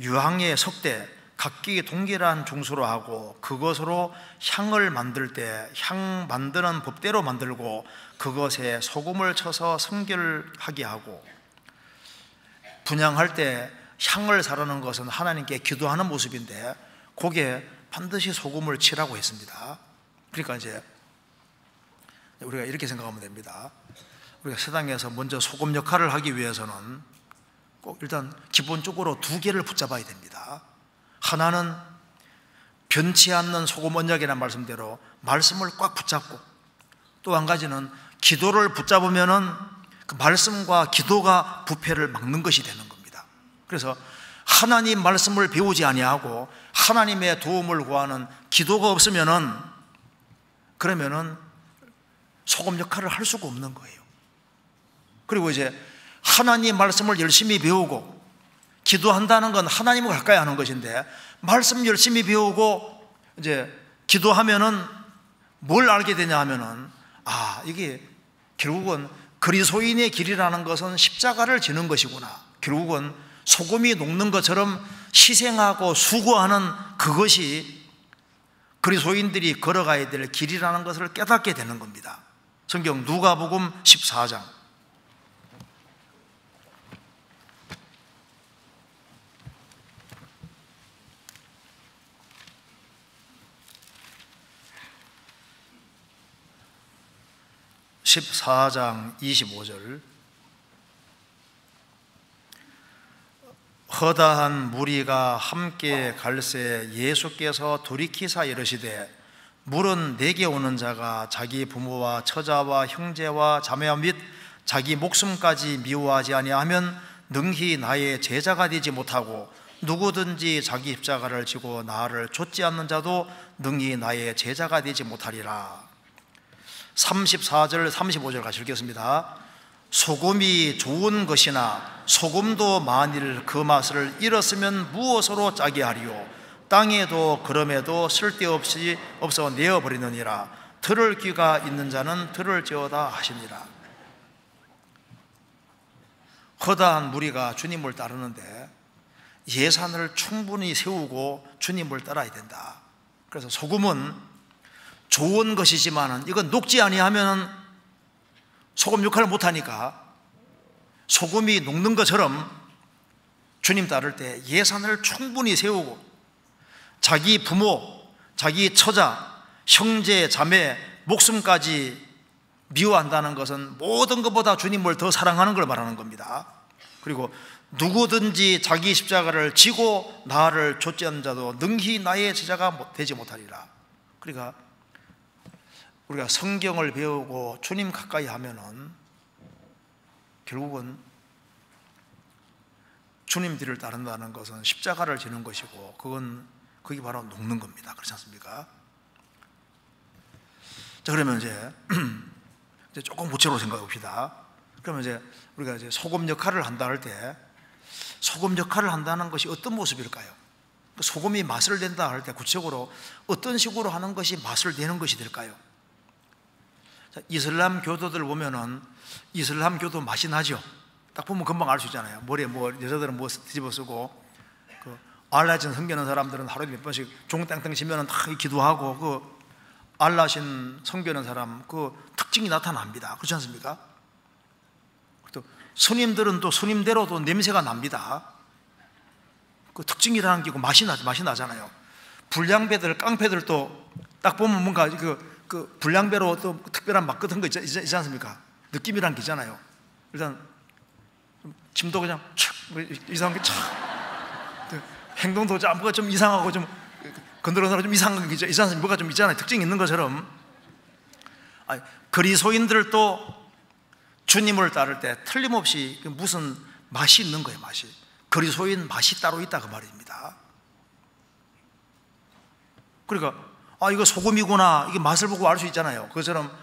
유향에 섞되 각기 동일한 중수로 하고 그것으로 향을 만들 때 향 만드는 법대로 만들고 그것에 소금을 쳐서 성결하게 하고, 분향할 때 향을 사르는 것은 하나님께 기도하는 모습인데 거기에 반드시 소금을 치라고 했습니다. 그러니까 이제 우리가 이렇게 생각하면 됩니다. 우리가 세상에서 먼저 소금 역할을 하기 위해서는 꼭 일단 기본적으로 두 개를 붙잡아야 됩니다. 하나는 변치 않는 소금 언약이라는 말씀대로 말씀을 꽉 붙잡고, 또 한 가지는 기도를 붙잡으면은 그 말씀과 기도가 부패를 막는 것이 되는 겁니다. 그래서 하나님 말씀을 배우지 아니하고 하나님의 도움을 구하는 기도가 없으면은, 그러면은 소금 역할을 할 수가 없는 거예요. 그리고 이제 하나님 말씀을 열심히 배우고 기도한다는 건 하나님을 가까이 하는 것인데, 말씀 열심히 배우고 이제 기도하면은 뭘 알게 되냐 하면은, 이게 결국은 그리스도인의 길이라는 것은 십자가를 지는 것이구나, 결국은 소금이 녹는 것처럼 희생하고 수고하는 그것이 그리스도인들이 걸어가야 될 길이라는 것을 깨닫게 되는 겁니다. 성경 누가복음 14장 25절. 허다한 무리가 함께 갈새 예수께서 돌이키사 이르시되 물은 내게 오는 자가 자기 부모와 처자와 형제와 자매와 및 자기 목숨까지 미워하지 아니하면 능히 나의 제자가 되지 못하고, 누구든지 자기 십자가를 지고 나를 좇지 않는 자도 능히 나의 제자가 되지 못하리라. 34절 35절 같이 읽겠습니다. 소금이 좋은 것이나 소금도 만일 그 맛을 잃었으면 무엇으로 짜게 하리요. 땅에도 그럼에도 쓸데없이 없어 내어버리느니라. 들을 귀가 있는 자는 들을 지어다 하시니라. 허다한 무리가 주님을 따르는데 예산을 충분히 세우고 주님을 따라야 된다. 그래서 소금은 좋은 것이지만 이건 녹지 아니하면 소금 역할을 못하니까 소금이 녹는 것처럼 주님 따를 때 예산을 충분히 세우고 자기 부모, 자기 처자, 형제, 자매, 목숨까지 미워한다는 것은 모든 것보다 주님을 더 사랑하는 걸 말하는 겁니다. 그리고 누구든지 자기 십자가를 지고 나를 좇지 않는 자도 능히 나의 제자가 되지 못하리라. 그러니까 우리가 성경을 배우고 주님 가까이 하면은 결국은 주님 뒤를 따른다는 것은 십자가를 지는 것이고, 그게 바로 녹는 겁니다. 그렇지 않습니까? 자, 그러면 이제 조금 구체적으로 생각해 봅시다. 그러면 이제 우리가 이제 소금 역할을 한다 할 때, 소금 역할을 한다는 것이 어떤 모습일까요? 소금이 맛을 낸다 할 때 구체적으로 어떤 식으로 하는 것이 맛을 내는 것이 될까요? 자, 이슬람 교도들 보면은 이슬람 교도 맛이 나죠. 딱 보면 금방 알 수 있잖아요. 머리에 여자들은 뒤집어 쓰고, 알라신 섬기는 사람들은 하루에 몇 번씩 종 땡땡 치면은 다 기도하고, 알라신 섬기는 사람 그 특징이 나타납니다. 그렇지 않습니까? 또 스님들은 또 스님대로도 냄새가 납니다. 그 특징이라는 게 맛이 나잖아요. 불량배들, 깡패들도 딱 보면 뭔가 그 불량배로 또 특별한 맛 같은 거 있지 않습니까? 느낌이란 게 있잖아요. 일단 침도 그냥 촥 이상한 게 촥, 행동도 뭔가 좀 이상하고 좀 건드려서 좀 이상한 게 있지 않습니까? 뭐가 좀 있잖아요. 특징이 있는 것처럼 그리스도인들도 주님을 따를 때 틀림없이 무슨 맛이 있는 거예요. 맛이, 그리스도인 맛이 따로 있다 그 말입니다. 그러니까 이거 소금이구나, 이게 맛을 보고 알 수 있잖아요. 그것처럼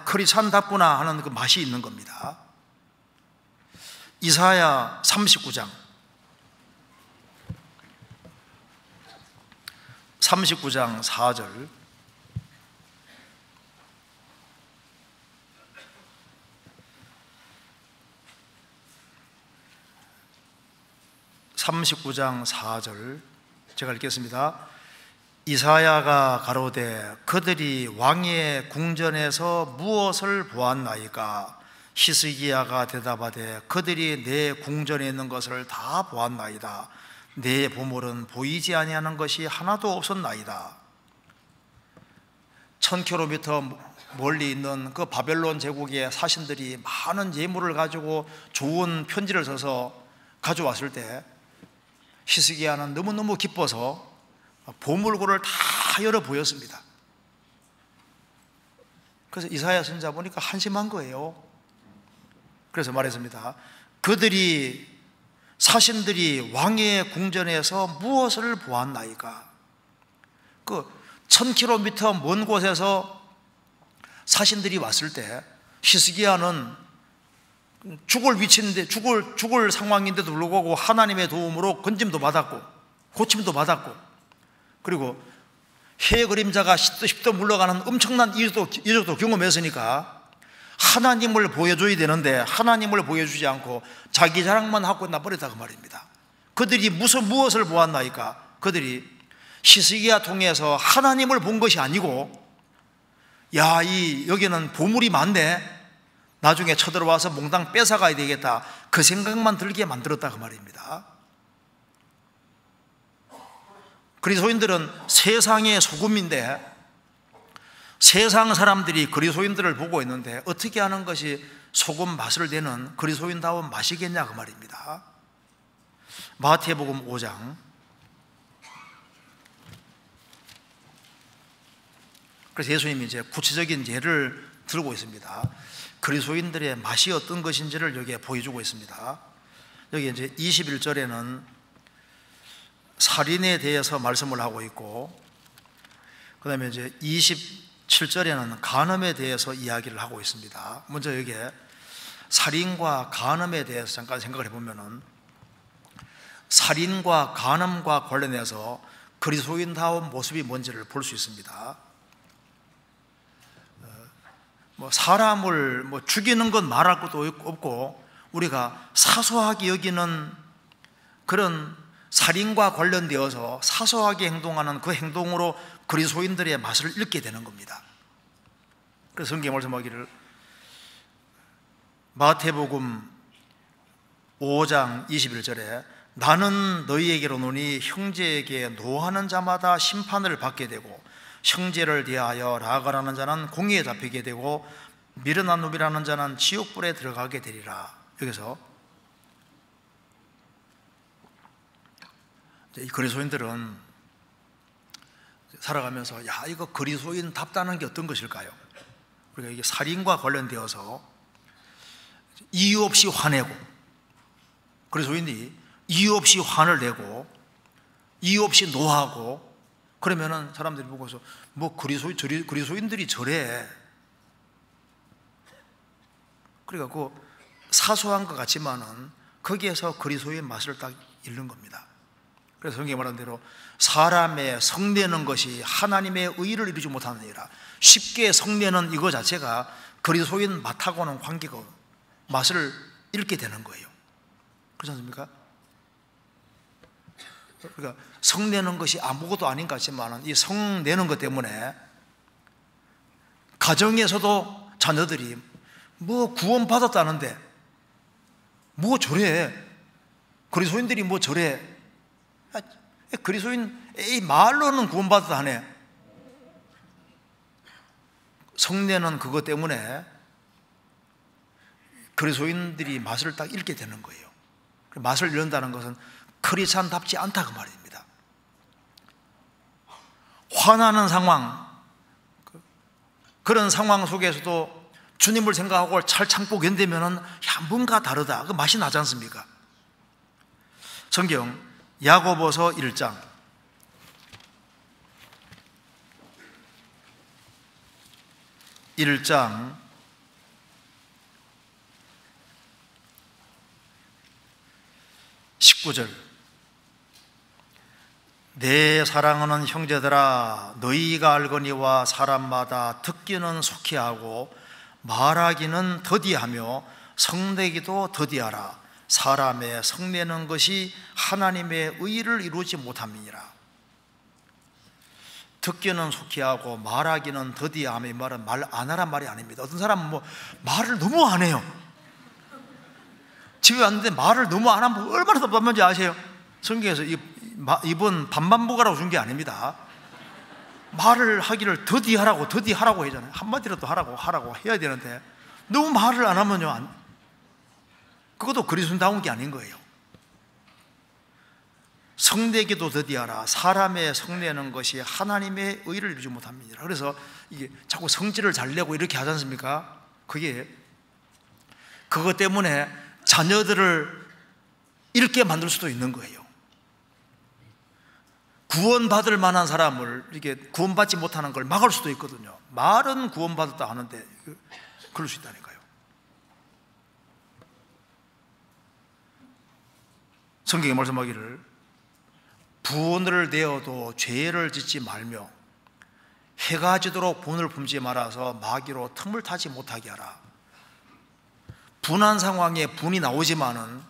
크리스찬답구나 하는 그 맛이 있는 겁니다. 이사야 39장 39장 4절, 제가 읽겠습니다. 이사야가 가로되 그들이 왕의 궁전에서 무엇을 보았나이까? 히스기야가 대답하되 그들이 내 궁전에 있는 것을 다 보았나이다. 내 보물은 보이지 아니하는 것이 하나도 없었나이다. 1000km 멀리 있는 그 바벨론 제국의 사신들이 많은 예물을 가지고 좋은 편지를 써서 가져왔을 때 히스기야는 너무너무 기뻐서 보물고를 다 열어 보였습니다. 그래서 이사야 선지자 보니까 한심한 거예요. 그래서 말했습니다. 사신들이 왕의 궁전에서 무엇을 보았나이까? 그 1000km 먼 곳에서 사신들이 왔을 때 히스기야는 죽을 위치인데 죽을 상황인데도 불구하고 하나님의 도움으로 건짐도 받았고 고침도 받았고, 그리고 해 그림자가 십도 물러가는 엄청난 이적도 경험했으니까 하나님을 보여줘야 되는데 하나님을 보여주지 않고 자기 자랑만 하고 나버렸다고 말입니다. 그들이 무엇을 보았나이까? 그들이 히스기야 통해서 하나님을 본 것이 아니고, 야, 여기는 보물이 많네, 나중에 쳐들어와서 몽땅 뺏어가야 되겠다, 그 생각만 들게 만들었다고 말입니다. 그리스도인들은 세상의 소금인데 세상 사람들이 그리스도인들을 보고 있는데 어떻게 하는 것이 소금 맛을 내는 그리스도인다운 맛이겠냐 그 말입니다. 마태복음 5장, 그래서 예수님이 이제 구체적인 예를 들고 있습니다. 그리스도인들의 맛이 어떤 것인지를 여기에 보여주고 있습니다. 여기 이제 21절에는 살인에 대해서 말씀을 하고 있고, 그 다음에 이제 27절에는 간음에 대해서 이야기를 하고 있습니다. 먼저 여기에 살인과 간음에 대해서 잠깐 생각을 해보면은, 살인과 간음과 관련해서 그리스도인다운 모습이 뭔지를 볼 수 있습니다. 사람을 죽이는 건 말할 것도 없고, 우리가 사소하게 여기는 그런 살인과 관련되어서 사소하게 행동하는 그 행동으로 그리스도인들의 맛을 잃게 되는 겁니다. 그래서 성경 말씀하기를, 마태복음 5장 21절에 나는 너희에게로 오노니 형제에게 노하는 자마다 심판을 받게 되고 형제를 대하여 라가라는 자는 공의에 잡히게 되고 미련한 놈이라는 자는 지옥불에 들어가게 되리라. 여기서 이 그리스도인들은 살아가면서 야, 이거 그리스도인답다는 게 어떤 것일까요? 우리가 이게 살인과 관련되어서 이유 없이 화내고, 그리스도인이 이유 없이 화를 내고 이유 없이 노하고, 그러면은 사람들이 보고서 그리스도인들이 저래. 그러니까 그 사소한 것 같지만은 거기에서 그리스도의 맛을 딱 잃는 겁니다. 그래서 성경이 말한 대로 사람의 성내는 것이 하나님의 의를 이루지 못하느니라. 쉽게 성내는 이거 자체가 그리스도인 맛하고는 관계가 맛을 잃게 되는 거예요. 그렇지 않습니까? 그러니까 성내는 것이 아무것도 아닌 것 같지만 이 성내는 것 때문에 가정에서도 자녀들이 구원받았다는데 저래, 그리스도인들이 저래, 그리스도인 말로는 구원받았다 하네. 성내는 그것 때문에 그리스도인들이 맛을 딱 잃게 되는 거예요. 맛을 잃는다는 것은 크리스찬답지 않다 그 말입니다. 화나는 상황, 그런 상황 속에서도 주님을 생각하고 잘 참고 견디면은 뭔가 다르다, 그 맛이 나지 않습니까? 성경 야고보서 1장 19절, 내 사랑하는 형제들아, 너희가 알거니와 사람마다 듣기는 속히 하고 말하기는 더디하며 성내기도 더디하라. 사람의 성내는 것이 하나님의 의를 이루지 못함이니라. 듣기는 속히 하고 말하기는 더디하며, 이 말은 말 안 하란 말이 아닙니다. 어떤 사람은 말을 너무 안 해요. 집에 왔는데 말을 너무 안 하면 얼마나 답답한지 아세요? 성경에서 이번 반반부가라고 준 게 아닙니다. 말을 하기를 더디하라고 하잖아요. 한마디라도 하라고 해야 되는데 너무 말을 안 하면요, 그것도 그리스도인다운 게 아닌 거예요. 성내기도 더디하라. 사람의 성내는 것이 하나님의 의를 이루지 못합니다. 그래서 이게 자꾸 성질을 잘 내고 이렇게 하지 않습니까? 그것 때문에 자녀들을 잃게 만들 수도 있는 거예요. 구원받을 만한 사람을 이렇게 구원받지 못하는 걸 막을 수도 있거든요. 말은 구원받았다 하는데 그럴 수 있다니까요. 성경에 말씀하기를 분을 내어도 죄를 짓지 말며 해가 지도록 분을 품지 말아서 마귀로 틈을 타지 못하게 하라. 분한 상황에 분이 나오지만은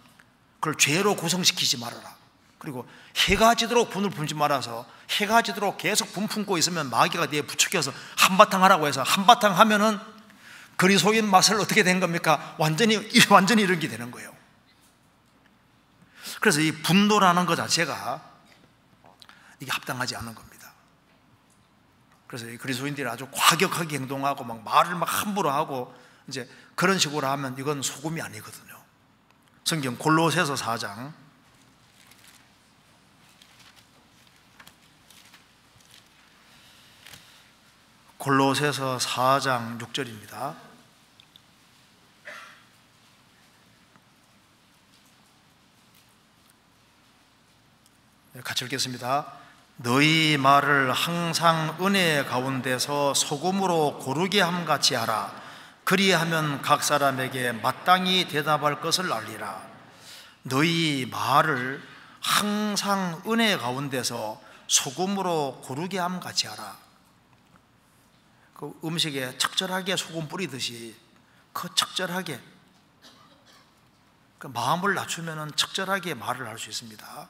그걸 죄로 구성시키지 말아라. 그리고 해가 지도록 분을 품지 말아서 해가 지도록 계속 분 품고 있으면 마귀가 뒤에 부추겨서 한바탕 하라고 해서 한바탕 하면은 그리스도인 맛을 어떻게 된 겁니까? 완전히 이런 게 되는 거예요. 그래서 이 분노라는 것 자체가 이게 합당하지 않은 겁니다. 그래서 이 그리스도인들이 아주 과격하게 행동하고 말을 함부로 하고 이제 그런 식으로 하면 이건 소금이 아니거든요. 성경 골로새서 4장 골로새서 4장 6절입니다. 같이 읽겠습니다. 너희 말을 항상 은혜 가운데서 소금으로 고르게 함같이 하라. 그리하면 각 사람에게 마땅히 대답할 것을 알리라. 너희 말을 항상 은혜 가운데서 소금으로 고르게 함같이 하라. 그 음식에 적절하게 소금 뿌리듯이 적절하게 그 마음을 낮추면 적절하게 말을 할 수 있습니다.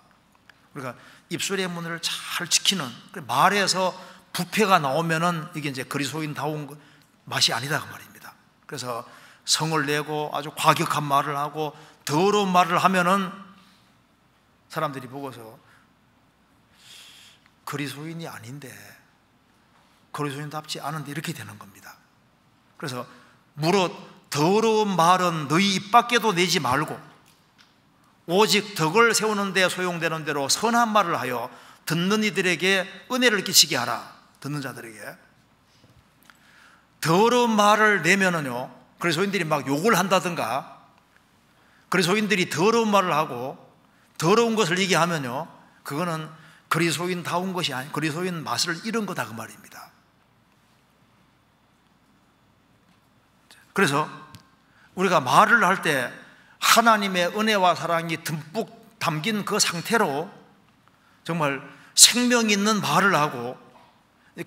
우리가 입술의 문을 잘 지키는, 말에서 부패가 나오면은 이게 이제 그리스도인다운 맛이 아니다 그 말입니다. 그래서 성을 내고 아주 과격한 말을 하고 더러운 말을 하면은 사람들이 보고서 그리스도인이 아닌데, 그리스도인답지 않은데 이렇게 되는 겁니다. 그래서 무릇 더러운 말은 너희 입 밖에도 내지 말고 오직 덕을 세우는 데 소용되는 대로 선한 말을 하여 듣는 이들에게 은혜를 끼치게 하라. 듣는 자들에게. 더러운 말을 내면은요, 그리스도인들이 막 욕을 한다든가, 그리스도인들이 더러운 말을 하고 더러운 것을 얘기하면요, 그거는 그리스도인다운 것이 아닌 그리스도인 맛을 잃은 거다 그 말입니다. 그래서 우리가 말을 할 때 하나님의 은혜와 사랑이 듬뿍 담긴 그 상태로 정말 생명 있는 말을 하고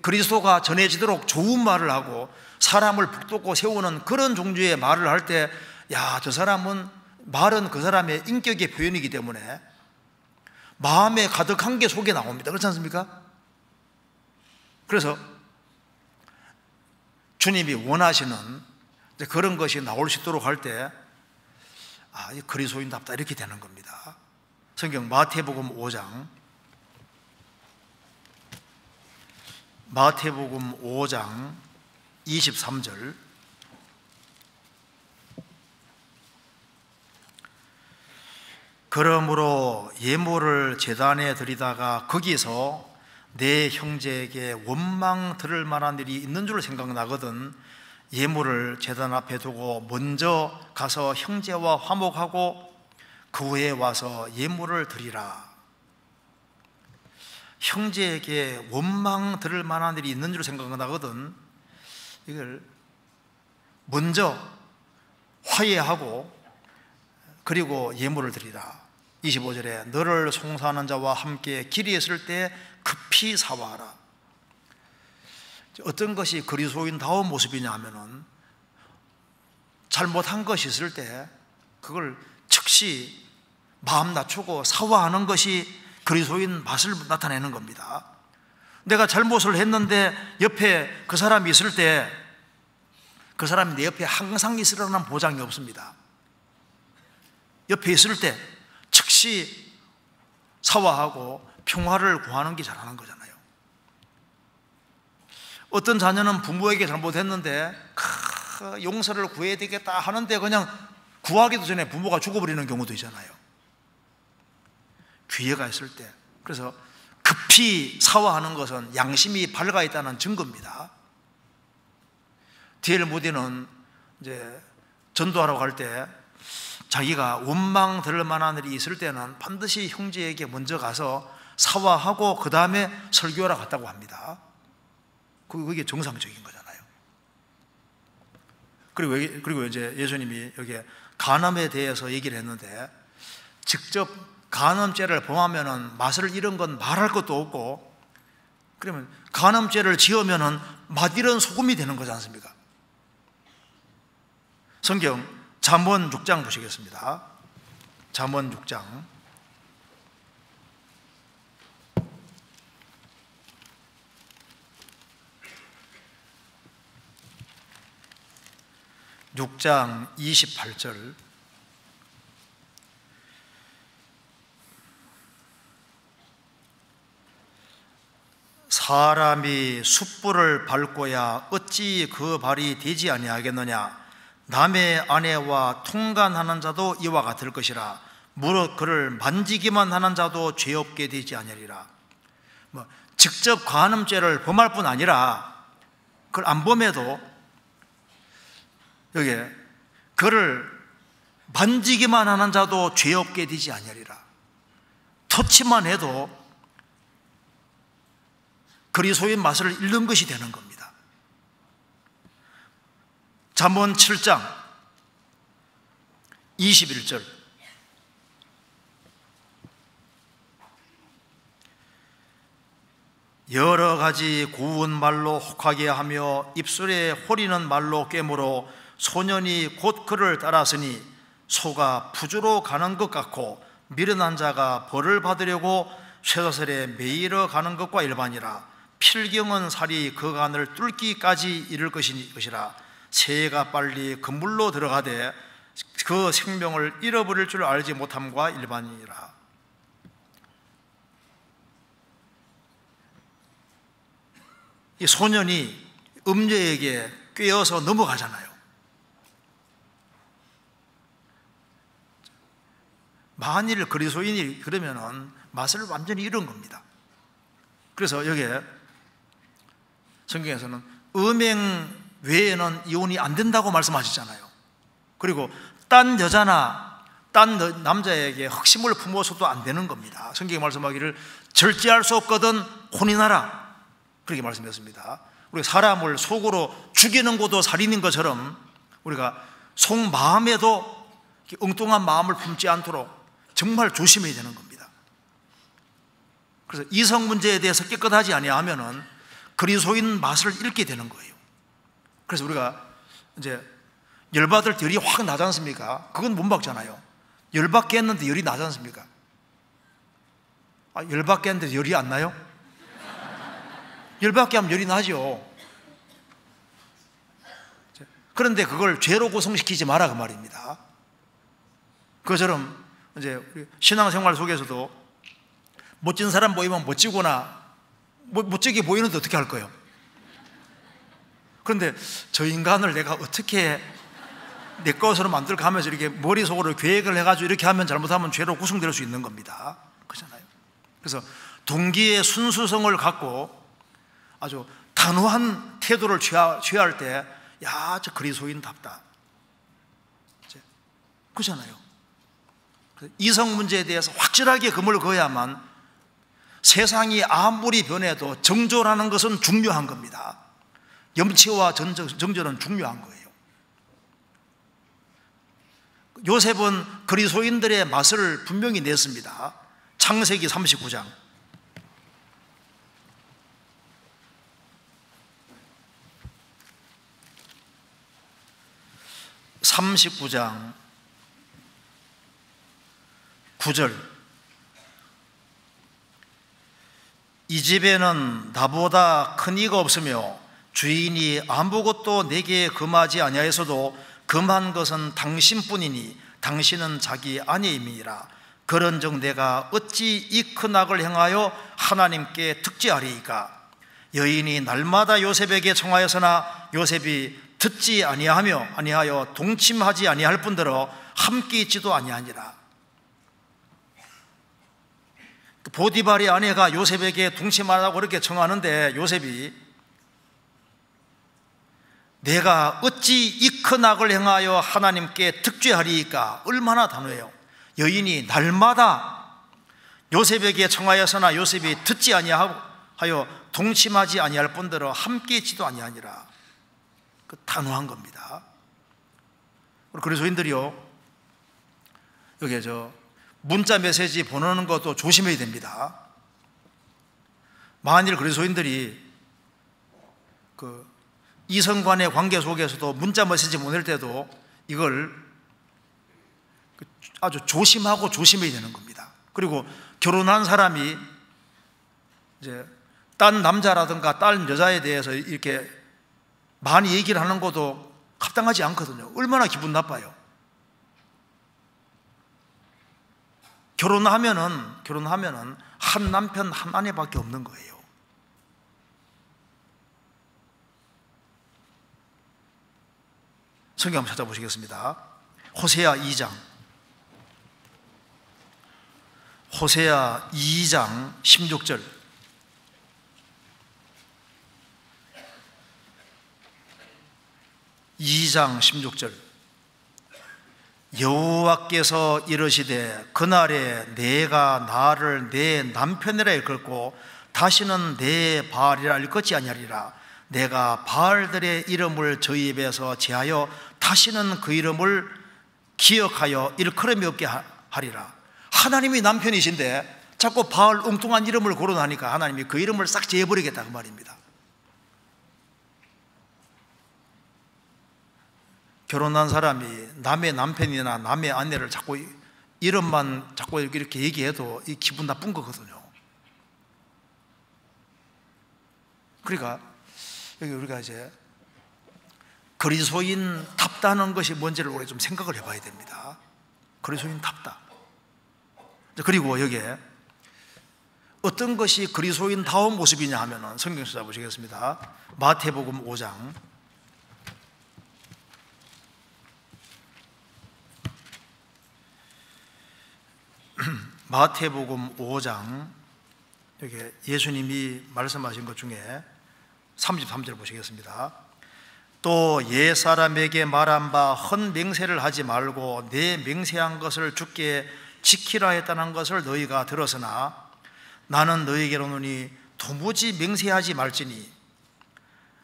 그리스도가 전해지도록 좋은 말을 하고 사람을 북돋고 세우는 그런 종류의 말을 할 때, 야, 저 사람은 말은 그 사람의 인격의 표현이기 때문에 마음에 가득한 게 속에 나옵니다. 그렇지 않습니까? 그래서 주님이 원하시는 그런 것이 나올 수 있도록 할 때, 그리스도인답다 이렇게 되는 겁니다. 성경 마태복음 5장 23절 그러므로 예물을 제단에 드리다가 거기서 내 형제에게 원망 들을 만한 일이 있는 줄 생각나거든 예물을 제단 앞에 두고 먼저 가서 형제와 화목하고 그 후에 와서 예물을 드리라. 형제에게 원망 들을 만한 일이 있는 줄 생각나거든 이걸 먼저 화해하고 그리고 예물을 드리라. 25절에 너를 송사하는 자와 함께 길이 있을 때 급히 사와하라. 어떤 것이 그리스도인다운 모습이냐 하면은 잘못한 것이 있을 때 그걸 즉시 마음 낮추고 사과하는 것이 그리스도인 맛을 나타내는 겁니다. 내가 잘못을 했는데 옆에 그 사람이 있을 때 그 사람이 내 옆에 항상 있으라는 보장이 없습니다. 옆에 있을 때 즉시 사과하고 평화를 구하는 게 잘하는 거잖아요. 어떤 자녀는 부모에게 잘못했는데 용서를 구해야 되겠다 하는데 그냥 구하기도 전에 부모가 죽어버리는 경우도 있잖아요. 기회가 있을 때. 그래서 급히 사과하는 것은 양심이 밝아 있다는 증거입니다. D.L. 무디는 이제 전도하러 갈 때 자기가 원망 들을 만한 일이 있을 때는 반드시 형제에게 먼저 가서 사과하고 그 다음에 설교하러 갔다고 합니다. 그게 정상적인 거잖아요. 그리고 이제 예수님이 여기 간음에 대해서 얘기를 했는데 직접 간음죄를 범하면은 맛을 잃은 건 말할 것도 없고, 그러면 간음죄를 지으면은 맛 잃은 소금이 되는 거지 않습니까? 성경 잠언 6장 보시겠습니다. 잠언 6장 28절. 사람이 숯불을 밟고야 어찌 그 발이 되지 아니하겠느냐. 남의 아내와 통간하는 자도 이와 같을 것이라. 무릇 그를 만지기만 하는 자도 죄 없게 되지 아니하리라. 직접 간음죄를 범할 뿐 아니라 그걸 안 범해도 여기 그를 만지기만 하는 자도 죄 없게 되지 아니하리라. 터치만 해도 그리스도의 맛을 잃는 것이 되는 겁니다. 잠언 7장 21절. 여러 가지 고운 말로 혹하게 하며 입술에 호리는 말로 꿰물어 소년이 곧 그를 따랐으니 소가 푸주로 가는 것 같고 미련한 자가 벌을 받으려고 쇠사슬에 매이러 가는 것과 일반이라. 필경은 살이 그 간을 뚫기까지 이를 것이라. 새가 빨리 그물로 들어가되 그 생명을 잃어버릴 줄 알지 못함과 일반이라. 이 소년이 음녀에게 꿰어서 넘어가잖아요. 만일 그리스도인이 그러면은 맛을 완전히 잃은 겁니다. 그래서 여기에 성경에서는 음행 외에는 이혼이 안 된다고 말씀하셨잖아요. 그리고 딴 여자나 딴 남자에게 흑심을 품어서도 안 되는 겁니다. 성경이 말씀하기를 절제할 수 없거든 혼인하라, 그렇게 말씀했습니다. 우리가 사람을 속으로 죽이는 것도 살인인 것처럼 우리가 속마음에도 엉뚱한 마음을 품지 않도록 정말 조심해야 되는 겁니다. 그래서 이성 문제에 대해서 깨끗하지 아니하면은 그리스도인 맛을 잃게 되는 거예요. 그래서 우리가 이제 열받을 때 열이 확 나지 않습니까? 그건 못 막잖아요. 열받게 했는데 열이 나지 않습니까? 열받게 했는데 열이 안 나요? 열받게 하면 열이 나죠. 그런데 그걸 죄로 구성시키지 마라 그 말입니다. 그처럼 이제 신앙생활 속에서도 멋진 사람 보이면 멋지거나 멋지게 보이는데 어떻게 할 거예요? 그런데 저 인간을 내가 어떻게 내 것으로 만들까 하면서 이렇게 머릿속으로 계획을 해가지고 이렇게 하면 잘못하면 죄로 구성될 수 있는 겁니다. 그렇잖아요. 그래서 동기의 순수성을 갖고 아주 단호한 태도를 취할 때, 야, 저 그리스도인답다, 그렇잖아요. 이성 문제에 대해서 확실하게 금을 그어야만 세상이 아무리 변해도 정조라는 것은 중요한 겁니다. 염치와 정조는 중요한 거예요. 요셉은 그리스도인들의 맛을 분명히 냈습니다. 창세기 39장. (39장) 9절. 이 집에는 나보다 큰 이가 없으며 주인이 아무것도 내게 금하지 아니하였어도 금한 것은 당신뿐이니 당신은 자기 아내임이니라. 그런즉 내가 어찌 이 큰 악을 행하여 하나님께 득죄하리이까. 여인이 날마다 요셉에게 청하였으나 요셉이 듣지 아니하여 동침하지 아니할 뿐더러 함께 있지도 아니하니라. 보디발의 아내가 요셉에게 동침하라고 그렇게 청하는데 요셉이 내가 어찌 이 큰 악을 행하여 하나님께 득죄하리이까. 얼마나 단호해요. 여인이 날마다 요셉에게 청하였으나 요셉이 듣지 아니하여 동침하지 아니할 뿐더러 함께 있지도 아니하니라. 그 단호한 겁니다. 그리스도인들이요, 여기 문자 메시지 보내는 것도 조심해야 됩니다. 만일 그리스도인들이 이성 간의 관계 속에서도 문자 메시지 보낼 때도 이걸 아주 조심하고 조심해야 되는 겁니다. 그리고 결혼한 사람이 이제 딴 남자라든가 딴 여자에 대해서 이렇게 많이 얘기를 하는 것도 합당하지 않거든요. 얼마나 기분 나빠요. 결혼하면은 한 남편 한 아내밖에 없는 거예요. 성경 한번 찾아보시겠습니다. 호세아 2장. 호세아 2장 16절. 여호와께서 이르시되 그날에 내가 나를 내 남편이라 일컫고 다시는 내 바알이라 일컫지 아니하리라. 내가 바알들의 이름을 저희 입에서 제하여 다시는 그 이름을 기억하여 일컬음이 없게 하리라. 하나님이 남편이신데 자꾸 바알 엉뚱한 이름을 거론하니까 하나님이 그 이름을 싹 제해버리겠다 그 말입니다. 결혼한 사람이 남의 남편이나 남의 아내를 자꾸 이름만 자꾸 이렇게 얘기해도 이 기분 나쁜 거거든요. 그러니까 여기 우리가 이제 그리스도인답다는 것이 뭔지를 우리가 좀 생각을 해봐야 됩니다. 그리스도인답다. 그리고 여기에 어떤 것이 그리스도인다운 모습이냐 하면은 성경 찾아보시겠습니다. 마태복음 5장. 마태복음 5장, 여기 예수님이 말씀하신 것 중에 33절 보시겠습니다. 또 옛사람에게 말한 바 헌 맹세를 하지 말고 내 맹세한 것을 주께 지키라 했다는 것을 너희가 들었으나 나는 너희에게로노니 도무지 맹세하지 말지니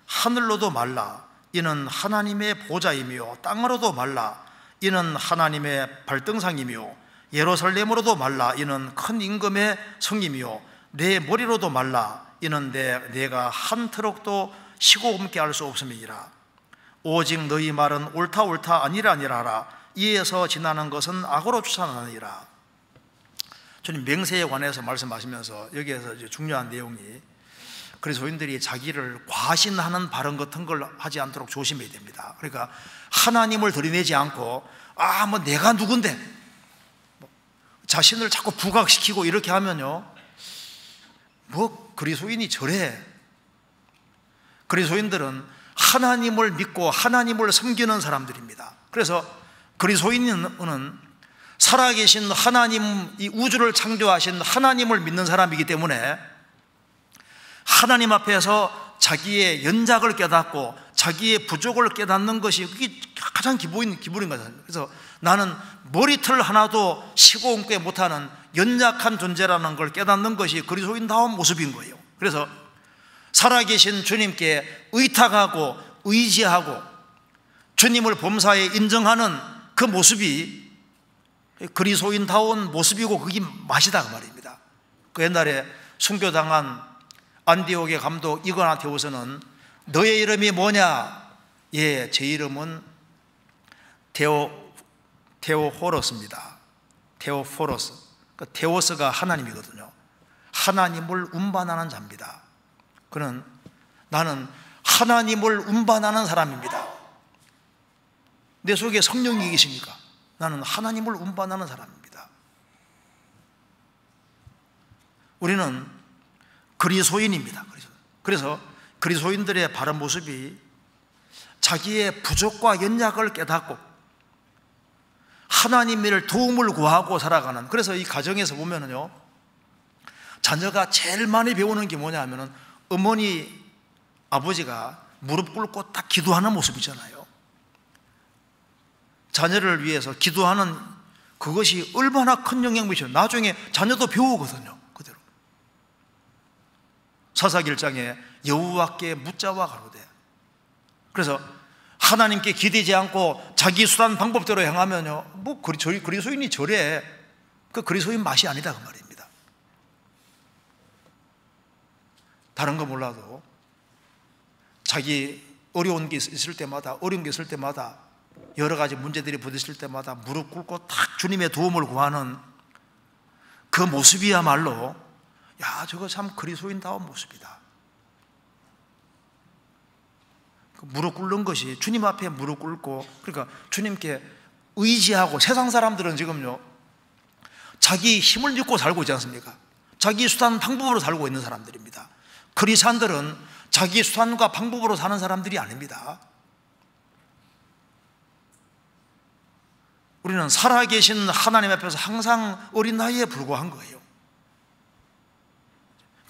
하늘로도 말라 이는 하나님의 보좌이며 땅으로도 말라 이는 하나님의 발등상이며 예루살렘으로도 말라 이는 큰 임금의 성이며 내 머리로도 말라 이는 내가 한 트럭도 쉬고 옮게 할 수 없음이니라. 오직 너희 말은 옳다 아니라 하라. 이에서 지나는 것은 악으로 추산하느니라. 주님 맹세에 관해서 말씀하시면서 여기에서 이제 중요한 내용이 그리스도인들이 자기를 과신하는 발언 같은 걸 하지 않도록 조심해야 됩니다. 그러니까 하나님을 들이내지 않고 뭐 내가 누군데 자신을 자꾸 부각시키고 이렇게 하면요, 뭐 그리스도인이 저래. 그리스도인들은 하나님을 믿고 하나님을 섬기는 사람들입니다. 그래서 그리스도인은 살아계신 하나님, 이 우주를 창조하신 하나님을 믿는 사람이기 때문에 하나님 앞에서 자기의 연약을 깨닫고 자기의 부족을 깨닫는 것이 그게 가장 기본인 거잖아요. 그래서 나는 머리털 하나도 쉬고 옮게 못하는 연약한 존재라는 걸 깨닫는 것이 그리스도인다운 모습인 거예요. 그래서 살아계신 주님께 의탁하고 의지하고 주님을 범사에 인정하는 그 모습이 그리스도인다운 모습이고 그게 맛이다 그 말입니다. 그 옛날에 순교당한 안디옥의 감독 이그나티오스는 너의 이름이 뭐냐? 예, 제 이름은 테오포로스입니다. 테오포로스. 그 테오스가 하나님이거든요. 하나님을 운반하는 자입니다. 그는 나는 하나님을 운반하는 사람입니다. 내 속에 성령이 계십니까? 나는 하나님을 운반하는 사람입니다. 우리는 그리스도인입니다. 그래서 그리스도인들의 바른 모습이 자기의 부족과 연약을 깨닫고 하나님의 도움을 구하고 살아가는, 그래서 이 가정에서 보면은요, 자녀가 제일 많이 배우는 게 뭐냐 하면은 어머니, 아버지가 무릎 꿇고 딱 기도하는 모습이잖아요. 자녀를 위해서 기도하는 그것이 얼마나 큰 영향을 미쳐요. 나중에 자녀도 배우거든요. 그대로. 사사기 1장에 여호와께 묻자와 가로되. 그래서 하나님께 기대지 않고 자기 수단 방법대로 행하면요, 뭐 그리스도인이 저래, 그 그리스도인 맛이 아니다 그 말입니다. 다른 거 몰라도 자기 어려운 게 있을 때마다, 어려운 게 있을 때마다, 여러 가지 문제들이 부딪힐 때마다 무릎 꿇고 탁 주님의 도움을 구하는 그 모습이야말로, 야, 저거 참 그리스도인다운 모습이다. 무릎 꿇는 것이, 주님 앞에 무릎 꿇고, 그러니까 주님께 의지하고, 세상 사람들은 지금요, 자기 힘을 믿고 살고 있지 않습니까? 자기 수단 방법으로 살고 있는 사람들입니다. 그리스도인들은 자기 수단과 방법으로 사는 사람들이 아닙니다. 우리는 살아계신 하나님 앞에서 항상 어린 나이에 불과한 거예요.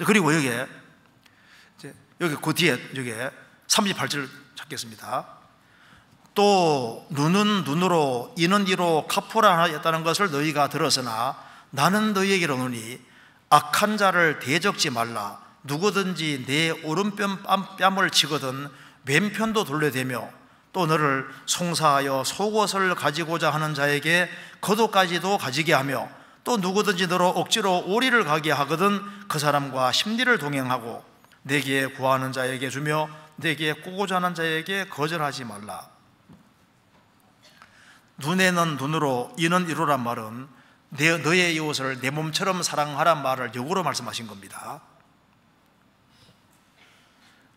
그리고 여기 그 뒤에 여기 38절 찾겠습니다. 또 눈은 눈으로 이는 이로 갚으라 했다는 것을 너희가 들었으나 나는 너희에게 이르노니 악한 자를 대적지 말라. 누구든지 내 오른뺨을 치거든 왼편도 돌려대며 또 너를 송사하여 속옷을 가지고자 하는 자에게 겉옷까지도 가지게 하며 또 누구든지 너로 억지로 오리를 가게 하거든 그 사람과 심리를 동행하고 내게 구하는 자에게 주며 내게 꾸고자 하는 자에게 거절하지 말라. 눈에는 눈으로 이는 이로란 말은 너의 이웃을 내 몸처럼 사랑하란 말을 역으로 말씀하신 겁니다.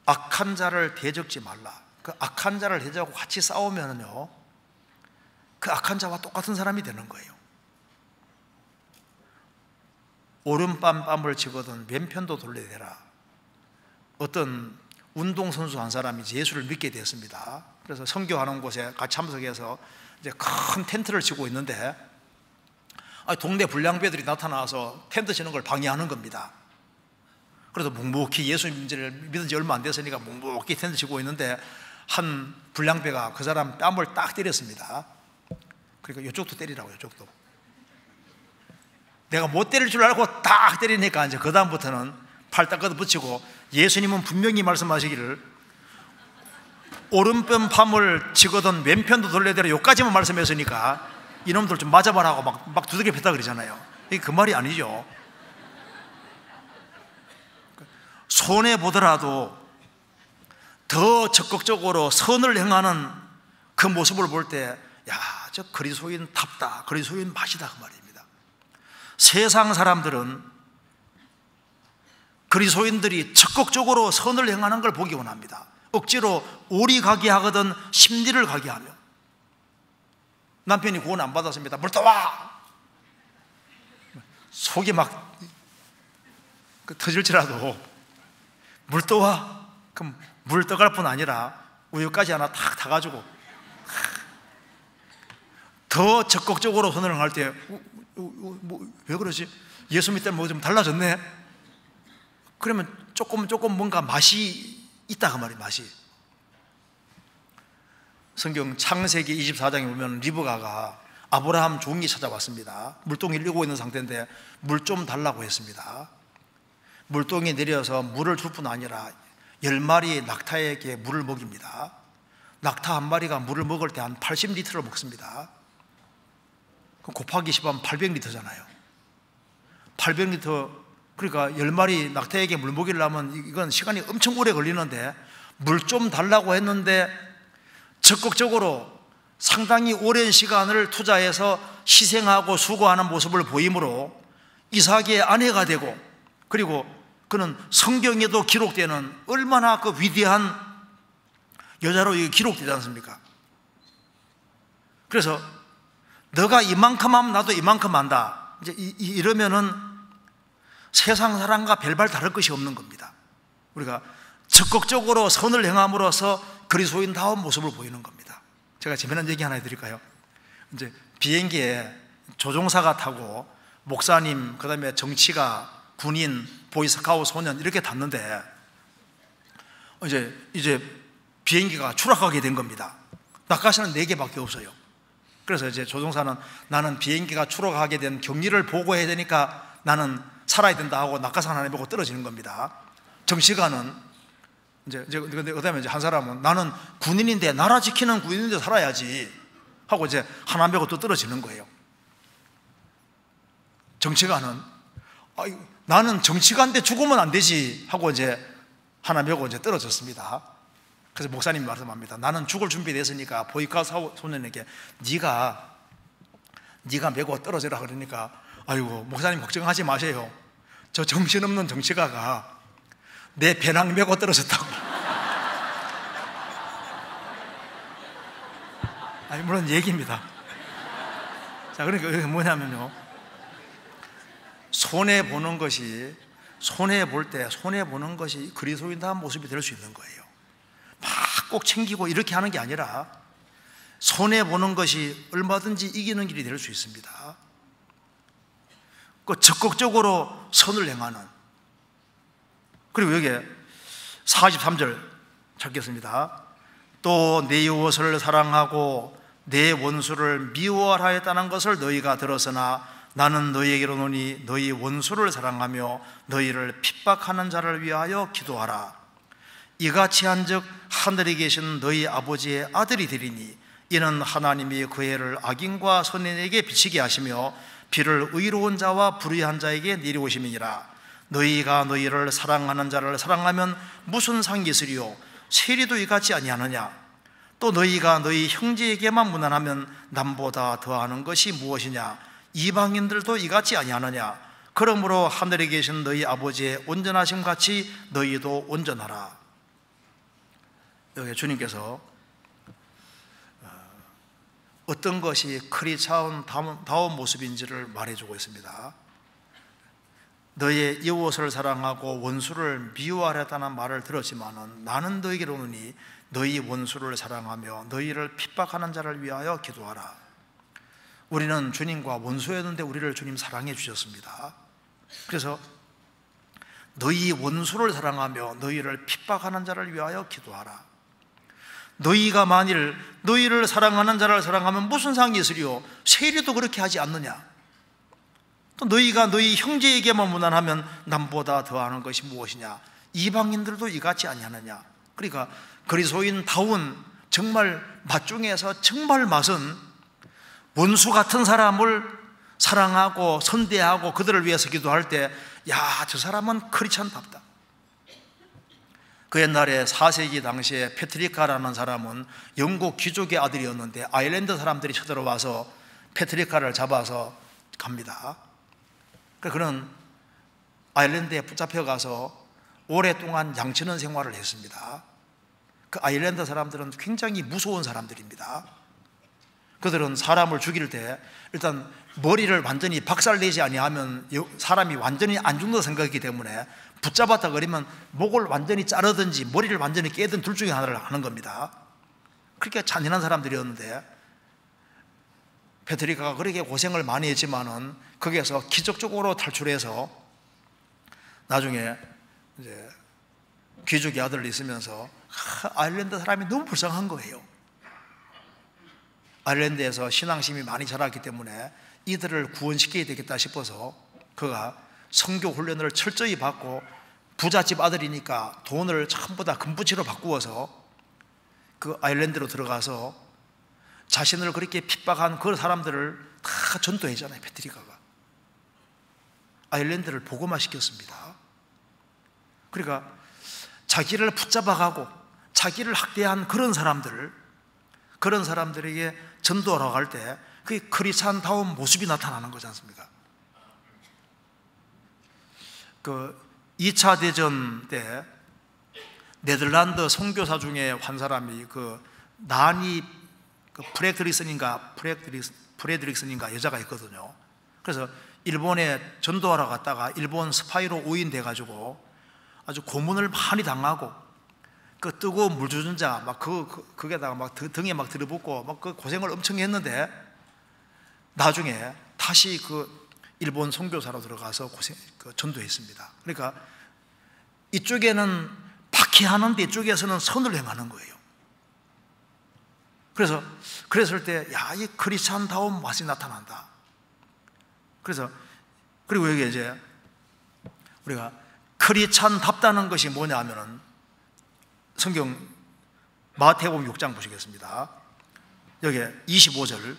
악한 자를 대적지 말라. 그 악한 자를 대적하고 같이 싸우면요, 그 악한 자와 똑같은 사람이 되는 거예요. 오른뺨을 치거든 왼편도 돌려대라. 어떤 운동선수 한 사람이 예수를 믿게 되었습니다. 그래서 선교하는 곳에 같이 참석해서 이제 큰 텐트를 치고 있는데 동네 불량배들이 나타나서 텐트 치는 걸 방해하는 겁니다. 그래서 묵묵히 예수 믿은 지 얼마 안 됐으니까 묵묵히 텐트 치고 있는데 한 불량배가 그 사람 뺨을 딱 때렸습니다. 그러니까 이쪽도 때리라고, 이쪽도. 내가 못 때릴 줄 알고 딱 때리니까 이제 그 다음부터는 팔 딱 걷어붙이고, 예수님은 분명히 말씀하시기를 오른편 팜을 치거든 왼편도 돌려대라 여기까지만 말씀했으니까 이놈들 좀 맞아봐라고 막 두들겨 팼다 그러잖아요. 이게 그 말이 아니죠. 손해보더라도 더 적극적으로 선을 행하는 그 모습을 볼 때, 야, 저 그리스도인답다, 그리스도인 맛이다 그 말입니다. 세상 사람들은 그리스도인들이 적극적으로 선을 행하는 걸 보기 원합니다. 억지로 오리 가게 하거든 심리를 가게 하며, 남편이 구원 안 받았습니다. 물 떠와! 속이 막 터질지라도 물 떠와! 그럼 물 떠갈 뿐 아니라 우유까지 하나 탁 타가지고 더 적극적으로 선을 행할 때, 왜 그러지? 예수 믿을 때 뭐 좀 달라졌네? 그러면 조금 뭔가 맛이 있다 그 말이에요. 맛이. 성경 창세기 24장에 보면 리브가가 아브라함 종이 찾아왔습니다. 물동이를 이고 있는 상태인데 물 좀 달라고 했습니다. 물동이 내려서 물을 줄 뿐 아니라 10마리 낙타에게 물을 먹입니다. 낙타 한 마리가 물을 먹을 때 한 80리터를 먹습니다. 곱하기 10하면 800리터잖아요. 800리터, 그러니까 10마리 낙타에게 물먹이를 하면 이건 시간이 엄청 오래 걸리는데, 물 좀 달라고 했는데 적극적으로 상당히 오랜 시간을 투자해서 희생하고 수고하는 모습을 보이므로 이삭의 아내가 되고, 그리고 그는 성경에도 기록되는 얼마나 그 위대한 여자로 기록되지 않습니까? 그래서 너가 이만큼 하면 나도 이만큼 한다, 이제 이러면은 세상 사람과 별반 다를 것이 없는 겁니다. 우리가 적극적으로 선을 행함으로써 그리스도인다운 모습을 보이는 겁니다. 제가 재미난 얘기 하나 해드릴까요? 이제 비행기에 조종사가 타고 목사님, 그 다음에 정치가, 군인, 보이스카우트 소년 이렇게 탔는데 이제 비행기가 추락하게 된 겁니다. 낙하산은 4개밖에 없어요. 그래서 이제 조종사는 나는 비행기가 추락하게 된 경위를 보고해야 되니까 나는 살아야 된다 하고 낙하산 하나 보고 떨어지는 겁니다. 정치가는 그다음에 이제 한 사람은 나는 군인인데, 나라 지키는 군인인데 살아야지 하고 이제 하나 메고 또 떨어지는 거예요. 정치가는 나는 정치가인데 죽으면 안 되지 하고 이제 하나 메고 이제 떨어졌습니다. 그래서 목사님이 말씀합니다. 나는 죽을 준비됐으니까 보이스카우트 소년에게 네가 메고 떨어지라 그러니까, 아이고 목사님 걱정하지 마세요. 저 정신없는 정치가가 내 배낭 메고 떨어졌다고. 아니 물론 얘기입니다. 자, 그러니까 이게 뭐냐면요, 손해 보는 것이 그리스도인다운 모습이 될 수 있는 거예요. 막 꼭 챙기고 이렇게 하는 게 아니라 손해 보는 것이 얼마든지 이기는 길이 될 수 있습니다. 그 적극적으로 선을 행하는. 그리고 여기에 43절 찾겠습니다. 또 내 이웃을 사랑하고 내 원수를 미워하였다는 것을 너희가 들었으나 나는 너희에게로 노니 너희 원수를 사랑하며 너희를 핍박하는 자를 위하여 기도하라. 이같이 한즉 하늘에 계신 너희 아버지의 아들이 되리니 이는 하나님이 그 해를 악인과 선인에게 비치게 하시며 비를 의로운 자와 불의한 자에게 내려오심이니라. 너희가 너희를 사랑하는 자를 사랑하면 무슨 상이 있으리요? 세리도 이같이 아니하느냐? 또 너희가 너희 형제에게만 무난하면 남보다 더하는 것이 무엇이냐? 이방인들도 이같이 아니하느냐? 그러므로 하늘에 계신 너희 아버지의 온전하심 같이 너희도 온전하라. 여기 주님께서 어떤 것이 크리스찬다운 모습인지를 말해주고 있습니다. 너희의 이웃을 사랑하고 원수를 미워하려다는 말을 들었지만은 나는 너희에게로 오니 너희 원수를 사랑하며 너희를 핍박하는 자를 위하여 기도하라. 우리는 주님과 원수였는데 우리를 주님 사랑해 주셨습니다. 그래서 너희 원수를 사랑하며 너희를 핍박하는 자를 위하여 기도하라. 너희가 만일 너희를 사랑하는 자를 사랑하면 무슨 상이 있으리요? 세리도 그렇게 하지 않느냐? 또 너희가 너희 형제에게만 무난하면 남보다 더하는 것이 무엇이냐? 이방인들도 이같이 아니하느냐? 그러니까 그리스도인다운 정말 맛 중에서 정말 맛은 원수 같은 사람을 사랑하고 선대하고 그들을 위해서 기도할 때, 야, 저 사람은 크리스찬답다. 그 옛날에 4세기 당시에 페트리카라는 사람은 영국 귀족의 아들이었는데 아일랜드 사람들이 쳐들어와서 페트리카를 잡아서 갑니다. 그는 아일랜드에 붙잡혀가서 오랫동안 양치는 생활을 했습니다. 그 아일랜드 사람들은 굉장히 무서운 사람들입니다. 그들은 사람을 죽일 때 일단 머리를 완전히 박살내지 아니하면 사람이 완전히 안 죽는다 생각이기 때문에 붙잡았다 그러면 목을 완전히 자르든지 머리를 완전히 깨든 둘 중에 하나를 하는 겁니다. 그렇게 잔인한 사람들이었는데 페트리카가 그렇게 고생을 많이 했지만은 거기에서 기적적으로 탈출해서 나중에 이제 귀족의 아들이 있으면서 아일랜드 사람이 너무 불쌍한 거예요. 아일랜드에서 신앙심이 많이 자랐기 때문에 이들을 구원시켜야 되겠다 싶어서 그가 성교 훈련을 철저히 받고 부잣집 아들이니까 돈을 전부 다 금부치로 바꾸어서 그 아일랜드로 들어가서 자신을 그렇게 핍박한 그 사람들을 다 전도했잖아요. 페트리카가 아일랜드를 복음화시켰습니다. 그러니까 자기를 붙잡아가고 자기를 학대한 그런 사람들에게 전도하러 갈 때 그게 크리스찬다운 모습이 나타나는 거지 않습니까? 그 2차 대전 때 네덜란드 선교사 중에 한 사람이 그 나니 프레드릭슨인가 여자가 있거든요. 그래서 일본에 전도하러 갔다가 일본 스파이로 오인돼 가지고 아주 고문을 많이 당하고 그 뜨거운 물주전자 막 그게다가 막 등에 막 들어붙고 막 그 고생을 엄청 했는데 나중에 다시 그 일본 선교사로 들어가서 전도했습니다. 그러니까 이쪽에는 박해하는데 이쪽에서는 선을 행하는 거예요. 그랬을 때, 야, 이 크리스찬다운 맛이 나타난다. 그리고 여기 이제 우리가 크리스찬답다는 것이 뭐냐 하면은 성경 마태복음 6장 보시겠습니다. 여기 25절.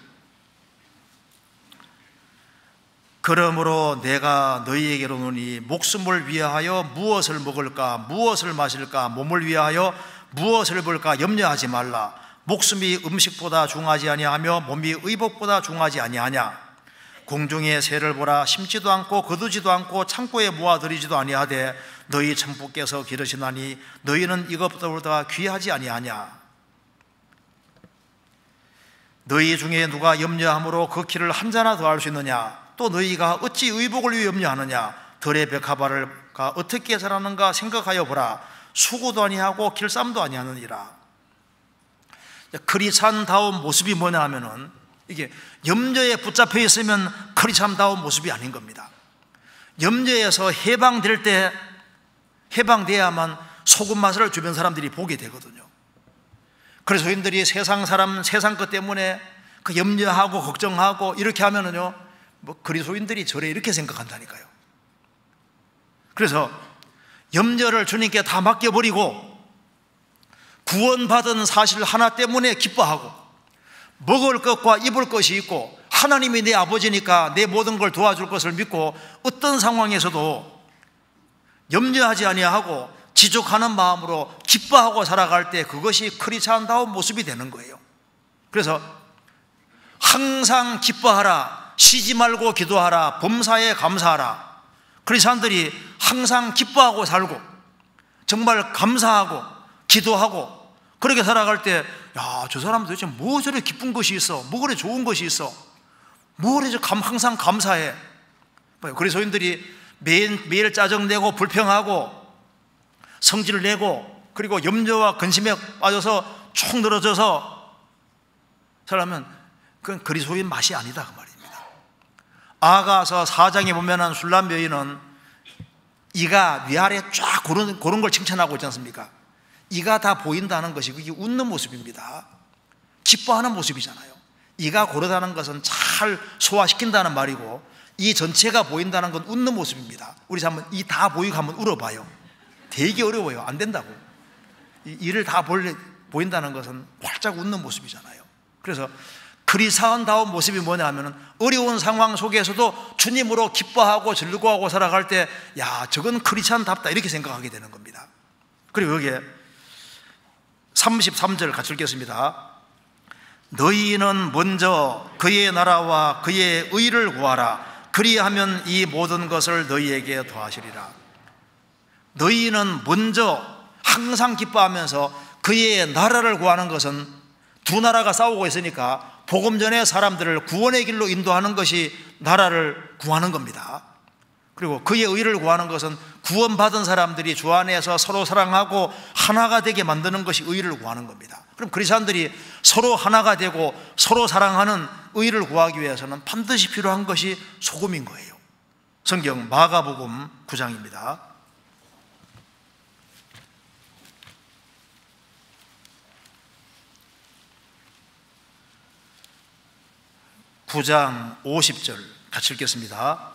그러므로 내가 너희에게로 오니 목숨을 위하여 무엇을 먹을까 무엇을 마실까 몸을 위하여 무엇을 볼까 염려하지 말라. 목숨이 음식보다 중하지 아니하며 몸이 의복보다 중하지 아니하냐. 공중의 새를 보라. 심지도 않고 거두지도 않고 창고에 모아들이지도 아니하되 너희 천부께서 기르시나니 너희는 이것보다 귀하지 아니하냐. 너희 중에 누가 염려함으로 그 길을 한 자나 더 할 수 있느냐. 또 너희가 어찌 의복을 위해 염려하느냐. 들의 벽화발가 어떻게 자라는가 생각하여 보라. 수고도 아니하고 길쌈도 아니하느니라. 크리스찬다운 모습이 뭐냐 하면은 이게 염려에 붙잡혀 있으면 크리스찬다운 모습이 아닌 겁니다. 염려에서 해방돼야만 소금 맛을 주변 사람들이 보게 되거든요. 그래서 소인들이 세상 것 때문에 그 염려하고 걱정하고 이렇게 하면은요, 뭐 그리스도인들이 저래 이렇게 생각한다니까요. 그래서 염려를 주님께 다 맡겨버리고 구원받은 사실 하나 때문에 기뻐하고 먹을 것과 입을 것이 있고 하나님이 내 아버지니까 내 모든 걸 도와줄 것을 믿고 어떤 상황에서도 염려하지 아니하고 지족하는 마음으로 기뻐하고 살아갈 때 그것이 크리스찬다운 모습이 되는 거예요. 그래서 항상 기뻐하라, 쉬지 말고 기도하라, 범사에 감사하라. 크리스찬들이 항상 기뻐하고 살고 정말 감사하고 기도하고 그렇게 살아갈 때, 야, 저 사람 도대체 뭐 저래 기쁜 것이 있어? 뭐 그래 좋은 것이 있어? 뭐 그래 항상 감사해? 그리스도인들이 매일 짜증내고 불평하고 성질을 내고 그리고 염려와 근심에 빠져서 쭉 늘어져서 살아면 그건 그리스도인 맛이 아니다 그 말입니다. 아가서 4장에 보면은 술람 여인은 이가 위아래 쫙 고른 걸 칭찬하고 있지 않습니까? 이가 다 보인다는 것이 그게 웃는 모습입니다. 기뻐하는 모습이잖아요. 이가 고르다는 것은 잘 소화시킨다는 말이고 이 전체가 보인다는 건 웃는 모습입니다. 우리 한번 이 다 보이고 한번 울어봐요. 되게 어려워요. 안 된다고. 이를 다 보인다는 것은 활짝 웃는 모습이잖아요. 그래서 크리스찬다운 모습이 뭐냐 하면은 어려운 상황 속에서도 주님으로 기뻐하고 즐거워하고 살아갈 때, 야, 저건 크리스찬답다 이렇게 생각하게 되는 겁니다. 그리고 여기에 33절 같이 읽겠습니다. 너희는 먼저 그의 나라와 그의 의를 구하라. 그리하면 이 모든 것을 너희에게 더하시리라. 너희는 먼저 항상 기뻐하면서 그의 나라를 구하는 것은 두 나라가 싸우고 있으니까 복음 전에 사람들을 구원의 길로 인도하는 것이 나라를 구하는 겁니다. 그리고 그의 의를 구하는 것은 구원받은 사람들이 주 안에서 서로 사랑하고 하나가 되게 만드는 것이 의를 구하는 겁니다. 그럼 그리스도인들이 서로 하나가 되고 서로 사랑하는 의를 구하기 위해서는 반드시 필요한 것이 소금인 거예요. 성경 마가복음 9장입니다. 9장 50절 같이 읽겠습니다.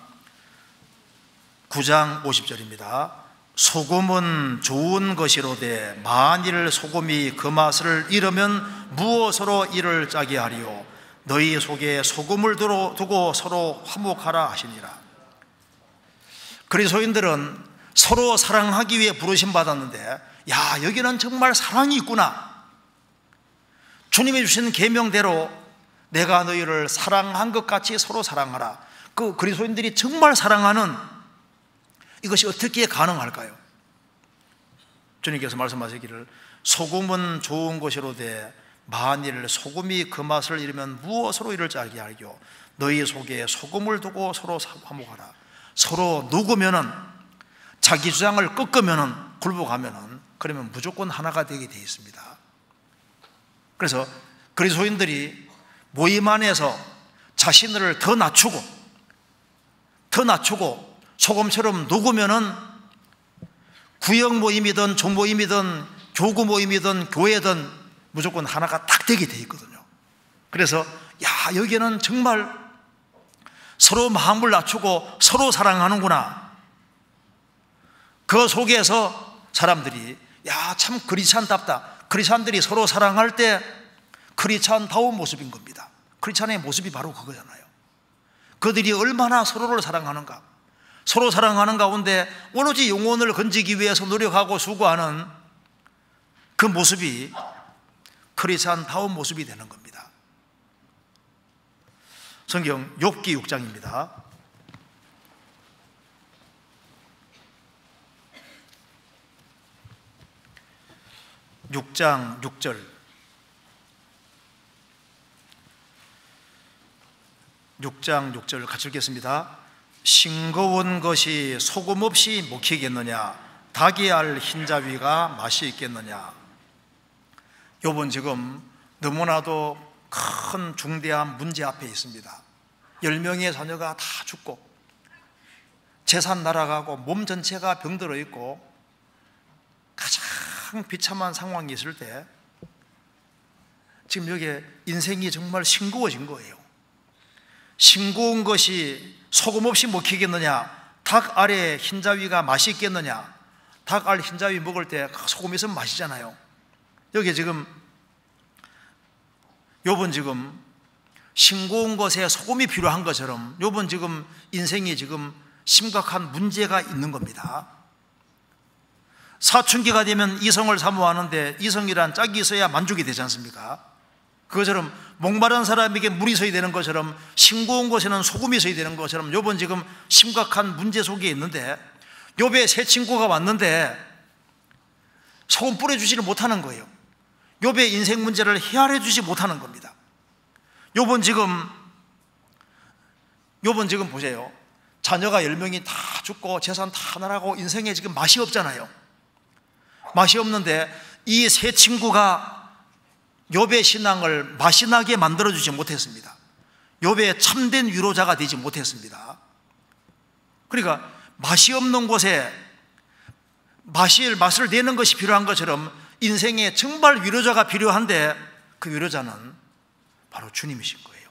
9장 50절입니다. 소금은 좋은 것이로되 만일 소금이 그 맛을 잃으면 무엇으로 이를 짜게 하리요? 너희 속에 소금을 두고 서로 화목하라 하시니라. 그리스도인들은 서로 사랑하기 위해 부르심 받았는데, 야, 여기는 정말 사랑이 있구나. 주님이 주신 계명대로 내가 너희를 사랑한 것 같이 서로 사랑하라. 그 그리스도인들이 정말 사랑하는 이것이 어떻게 가능할까요? 주님께서 말씀하시기를 소금은 좋은 것이로되 만일 소금이 그 맛을 잃으면 무엇으로 이를 짜게 하리요. 너희 속에 소금을 두고 서로 화목하라. 서로 누구면은 자기 주장을 꺾으면은 굴복하면은 그러면 무조건 하나가 되게 되어 있습니다. 그래서 그리스도인들이 모임 안에서 자신을 더 낮추고 소금처럼 녹으면은 구역 모임이든 종모임이든 교구 모임이든 교회든 무조건 하나가 딱 되게 되어 있거든요. 그래서 야, 여기는 정말 서로 마음을 낮추고 서로 사랑하는구나. 그 속에서 사람들이 야, 참 크리스찬답다. 크리스찬들이 서로 사랑할 때 크리스찬다운 모습인 겁니다. 크리스찬의 모습이 바로 그거잖아요. 그들이 얼마나 서로를 사랑하는가. 서로 사랑하는 가운데 오로지 영혼을 건지기 위해서 노력하고 수고하는 그 모습이 크리스찬다운 모습이 되는 겁니다. 성경 욥기 6장입니다. 6장 6절. 6장 6절 같이 읽겠습니다. 싱거운 것이 소금 없이 먹히겠느냐? 닭이 알 흰자위가 맛이 있겠느냐? 욥은 지금 너무나도 큰 중대한 문제 앞에 있습니다. 10명의 자녀가 다 죽고 재산 날아가고 몸 전체가 병들어 있고 가장 비참한 상황이 있을 때 지금 여기에 인생이 정말 싱거워진 거예요. 싱거운 것이 소금 없이 먹히겠느냐? 닭 알의 흰자위가 맛이 있겠느냐? 닭 알 흰자위 먹을 때 소금 있으면 맛이잖아요. 여기 지금 욥은 지금 싱거운 것에 소금이 필요한 것처럼 욥은 지금 인생이 지금 심각한 문제가 있는 겁니다. 사춘기가 되면 이성을 사모하는데 이성이란 짝이 있어야 만족이 되지 않습니까? 그것처럼 목마른 사람에게 물이 있어야 되는 것처럼 싱거운 곳에는 소금이 있어야 되는 것처럼 욥은 지금 심각한 문제 속에 있는데 욥의 새 친구가 왔는데 소금 뿌려주지를 못하는 거예요. 욥의 인생 문제를 헤아려 주지 못하는 겁니다. 욥은 지금 보세요. 자녀가 10명이 다 죽고 재산 다 날아가고 인생에 지금 맛이 없잖아요. 맛이 없는데 이 새 친구가 욥의 신앙을 맛이 나게 만들어주지 못했습니다. 욥의 참된 위로자가 되지 못했습니다. 그러니까 맛이 없는 곳에 맛을 내는 것이 필요한 것처럼 인생에 정말 위로자가 필요한데 그 위로자는 바로 주님이신 거예요.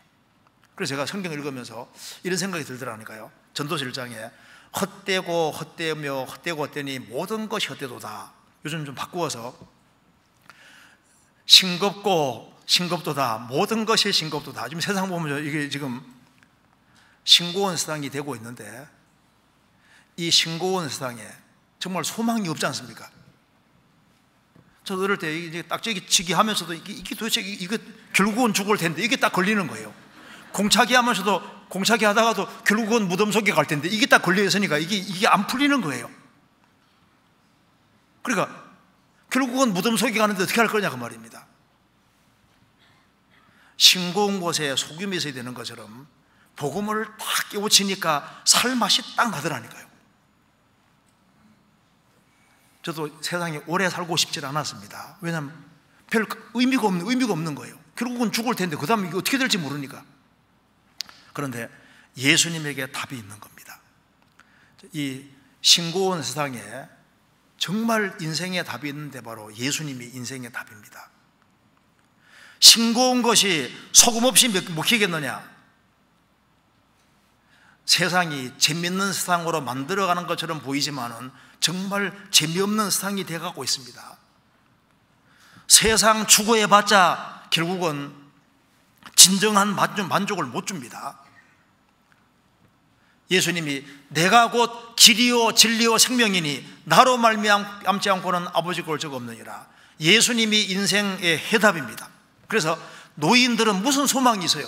그래서 제가 성경을 읽으면서 이런 생각이 들더라니까요. 전도서 1장에 헛되고 헛되며 헛되고 헛되니 모든 것이 헛되도다. 요즘 좀 바꾸어서 싱겁고 싱겁도다. 모든 것이 싱겁도다. 지금 세상 보면 이게 지금 싱거운 세상이 되고 있는데 이 싱거운 세상에 정말 소망이 없지 않습니까? 저도 어릴 때 이제 딱지치기 하면서도 이게 도대체 이거 결국은 죽을 텐데 이게 딱 걸리는 거예요. 공차기 하면서도 공차기 하다가도 결국은 무덤 속에 갈 텐데 이게 딱 걸려 있으니까 이게 안 풀리는 거예요. 그러니까 결국은 무덤 속에 가는데 어떻게 할 거냐 그 말입니다. 싱거운 곳에 소금이 있어야 되는 것처럼 복음을 딱 깨우치니까 살맛이 딱 나더라니까요. 저도 세상에 오래 살고 싶지 않았습니다. 왜냐하면 별 의미가 없는 거예요. 결국은 죽을 텐데 그 다음에 이게 어떻게 될지 모르니까. 그런데 예수님에게 답이 있는 겁니다. 이 싱거운 세상에 정말 인생의 답이 있는데 바로 예수님이 인생의 답입니다. 싱거운 것이 소금 없이 먹히겠느냐? 세상이 재밌는 세상으로 만들어가는 것처럼 보이지만은 정말 재미없는 세상이 되어가고 있습니다. 세상 추구해봤자 결국은 진정한 만족을 못 줍니다. 예수님이 내가 곧 길이요 진리요 생명이니 나로 말미암지 않고는 아버지 볼 적 없느니라. 예수님이 인생의 해답입니다. 그래서 노인들은 무슨 소망이 있어요?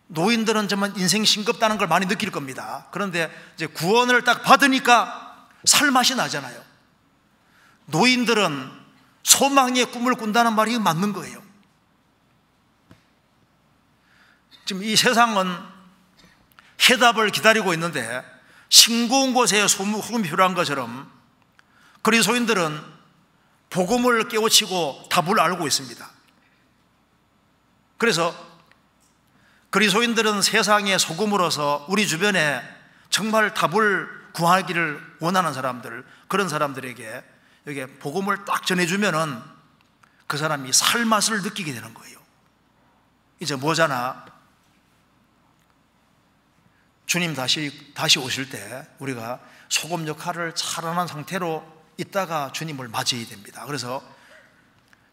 노인들은 정말 인생 싱겁다는 걸 많이 느낄 겁니다. 그런데 이제 구원을 딱 받으니까 살맛이 나잖아요. 노인들은 소망의 꿈을 꾼다는 말이 맞는 거예요. 지금 이 세상은 해답을 기다리고 있는데 싱거운 곳에 소금이 필요한 것처럼 그리스도인들은 복음을 깨우치고 답을 알고 있습니다. 그래서 그리스도인들은 세상의 소금으로서 우리 주변에 정말 답을 구하기를 원하는 사람들, 그런 사람들에게 여기 복음을 딱 전해주면은 그 사람이 살맛을 느끼게 되는 거예요. 이제 뭐잖아. 주님 다시 오실 때 우리가 소금 역할을 잘하는 상태로 있다가 주님을 맞이해야 됩니다. 그래서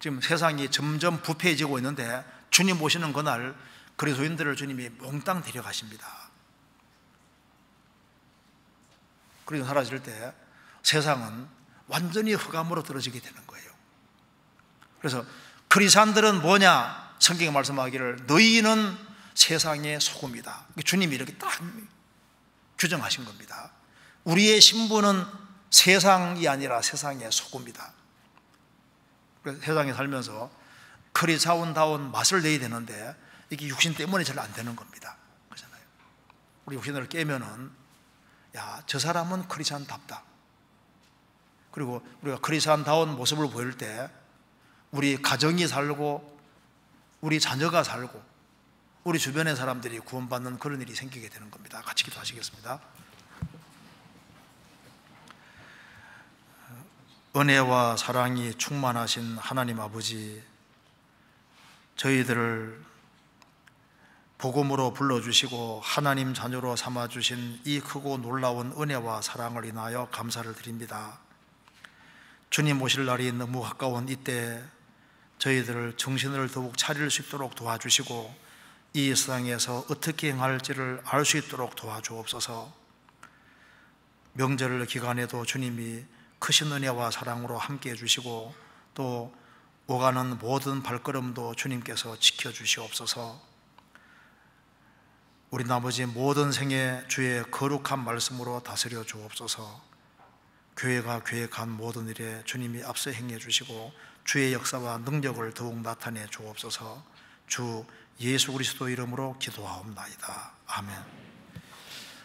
지금 세상이 점점 부패해지고 있는데 주님 오시는 그날 그리스도인들을 주님이 몽땅 데려가십니다. 그리고 사라질 때 세상은 완전히 흑암으로 떨어지게 되는 거예요. 그래서 그리스도인들은 뭐냐? 성경이 말씀하기를 너희는 세상의 소금이다. 주님이 이렇게 딱 규정하신 겁니다. 우리의 신분은 세상이 아니라 세상의 소금이다. 그래서 세상에 살면서 그리스도인다운 맛을 내야 되는데 이게 육신 때문에 잘 안 되는 겁니다. 그렇잖아요. 우리 육신을 깨면은 야, 저 사람은 크리스찬답다. 그리고 우리가 크리스찬다운 모습을 보일 때 우리 가정이 살고 우리 자녀가 살고 우리 주변의 사람들이 구원받는 그런 일이 생기게 되는 겁니다. 같이 기도하시겠습니다. 은혜와 사랑이 충만하신 하나님 아버지, 저희들을 복음으로 불러주시고 하나님 자녀로 삼아주신 이 크고 놀라운 은혜와 사랑을 인하여 감사를 드립니다. 주님 오실 날이 너무 가까운 이때 저희들을 정신을 더욱 차릴 수 있도록 도와주시고 이 세상에서 어떻게 행할지를 알 수 있도록 도와주옵소서. 명절 기간에도 주님이 크신 은혜와 사랑으로 함께 해주시고 또 오가는 모든 발걸음도 주님께서 지켜주시옵소서. 우리 나머지 모든 생애 주의 거룩한 말씀으로 다스려 주옵소서. 교회가 계획한 모든 일에 주님이 앞서 행해 주시고 주의 역사와 능력을 더욱 나타내 주옵소서. 주 예수 그리스도 이름으로 기도하옵나이다. 아멘.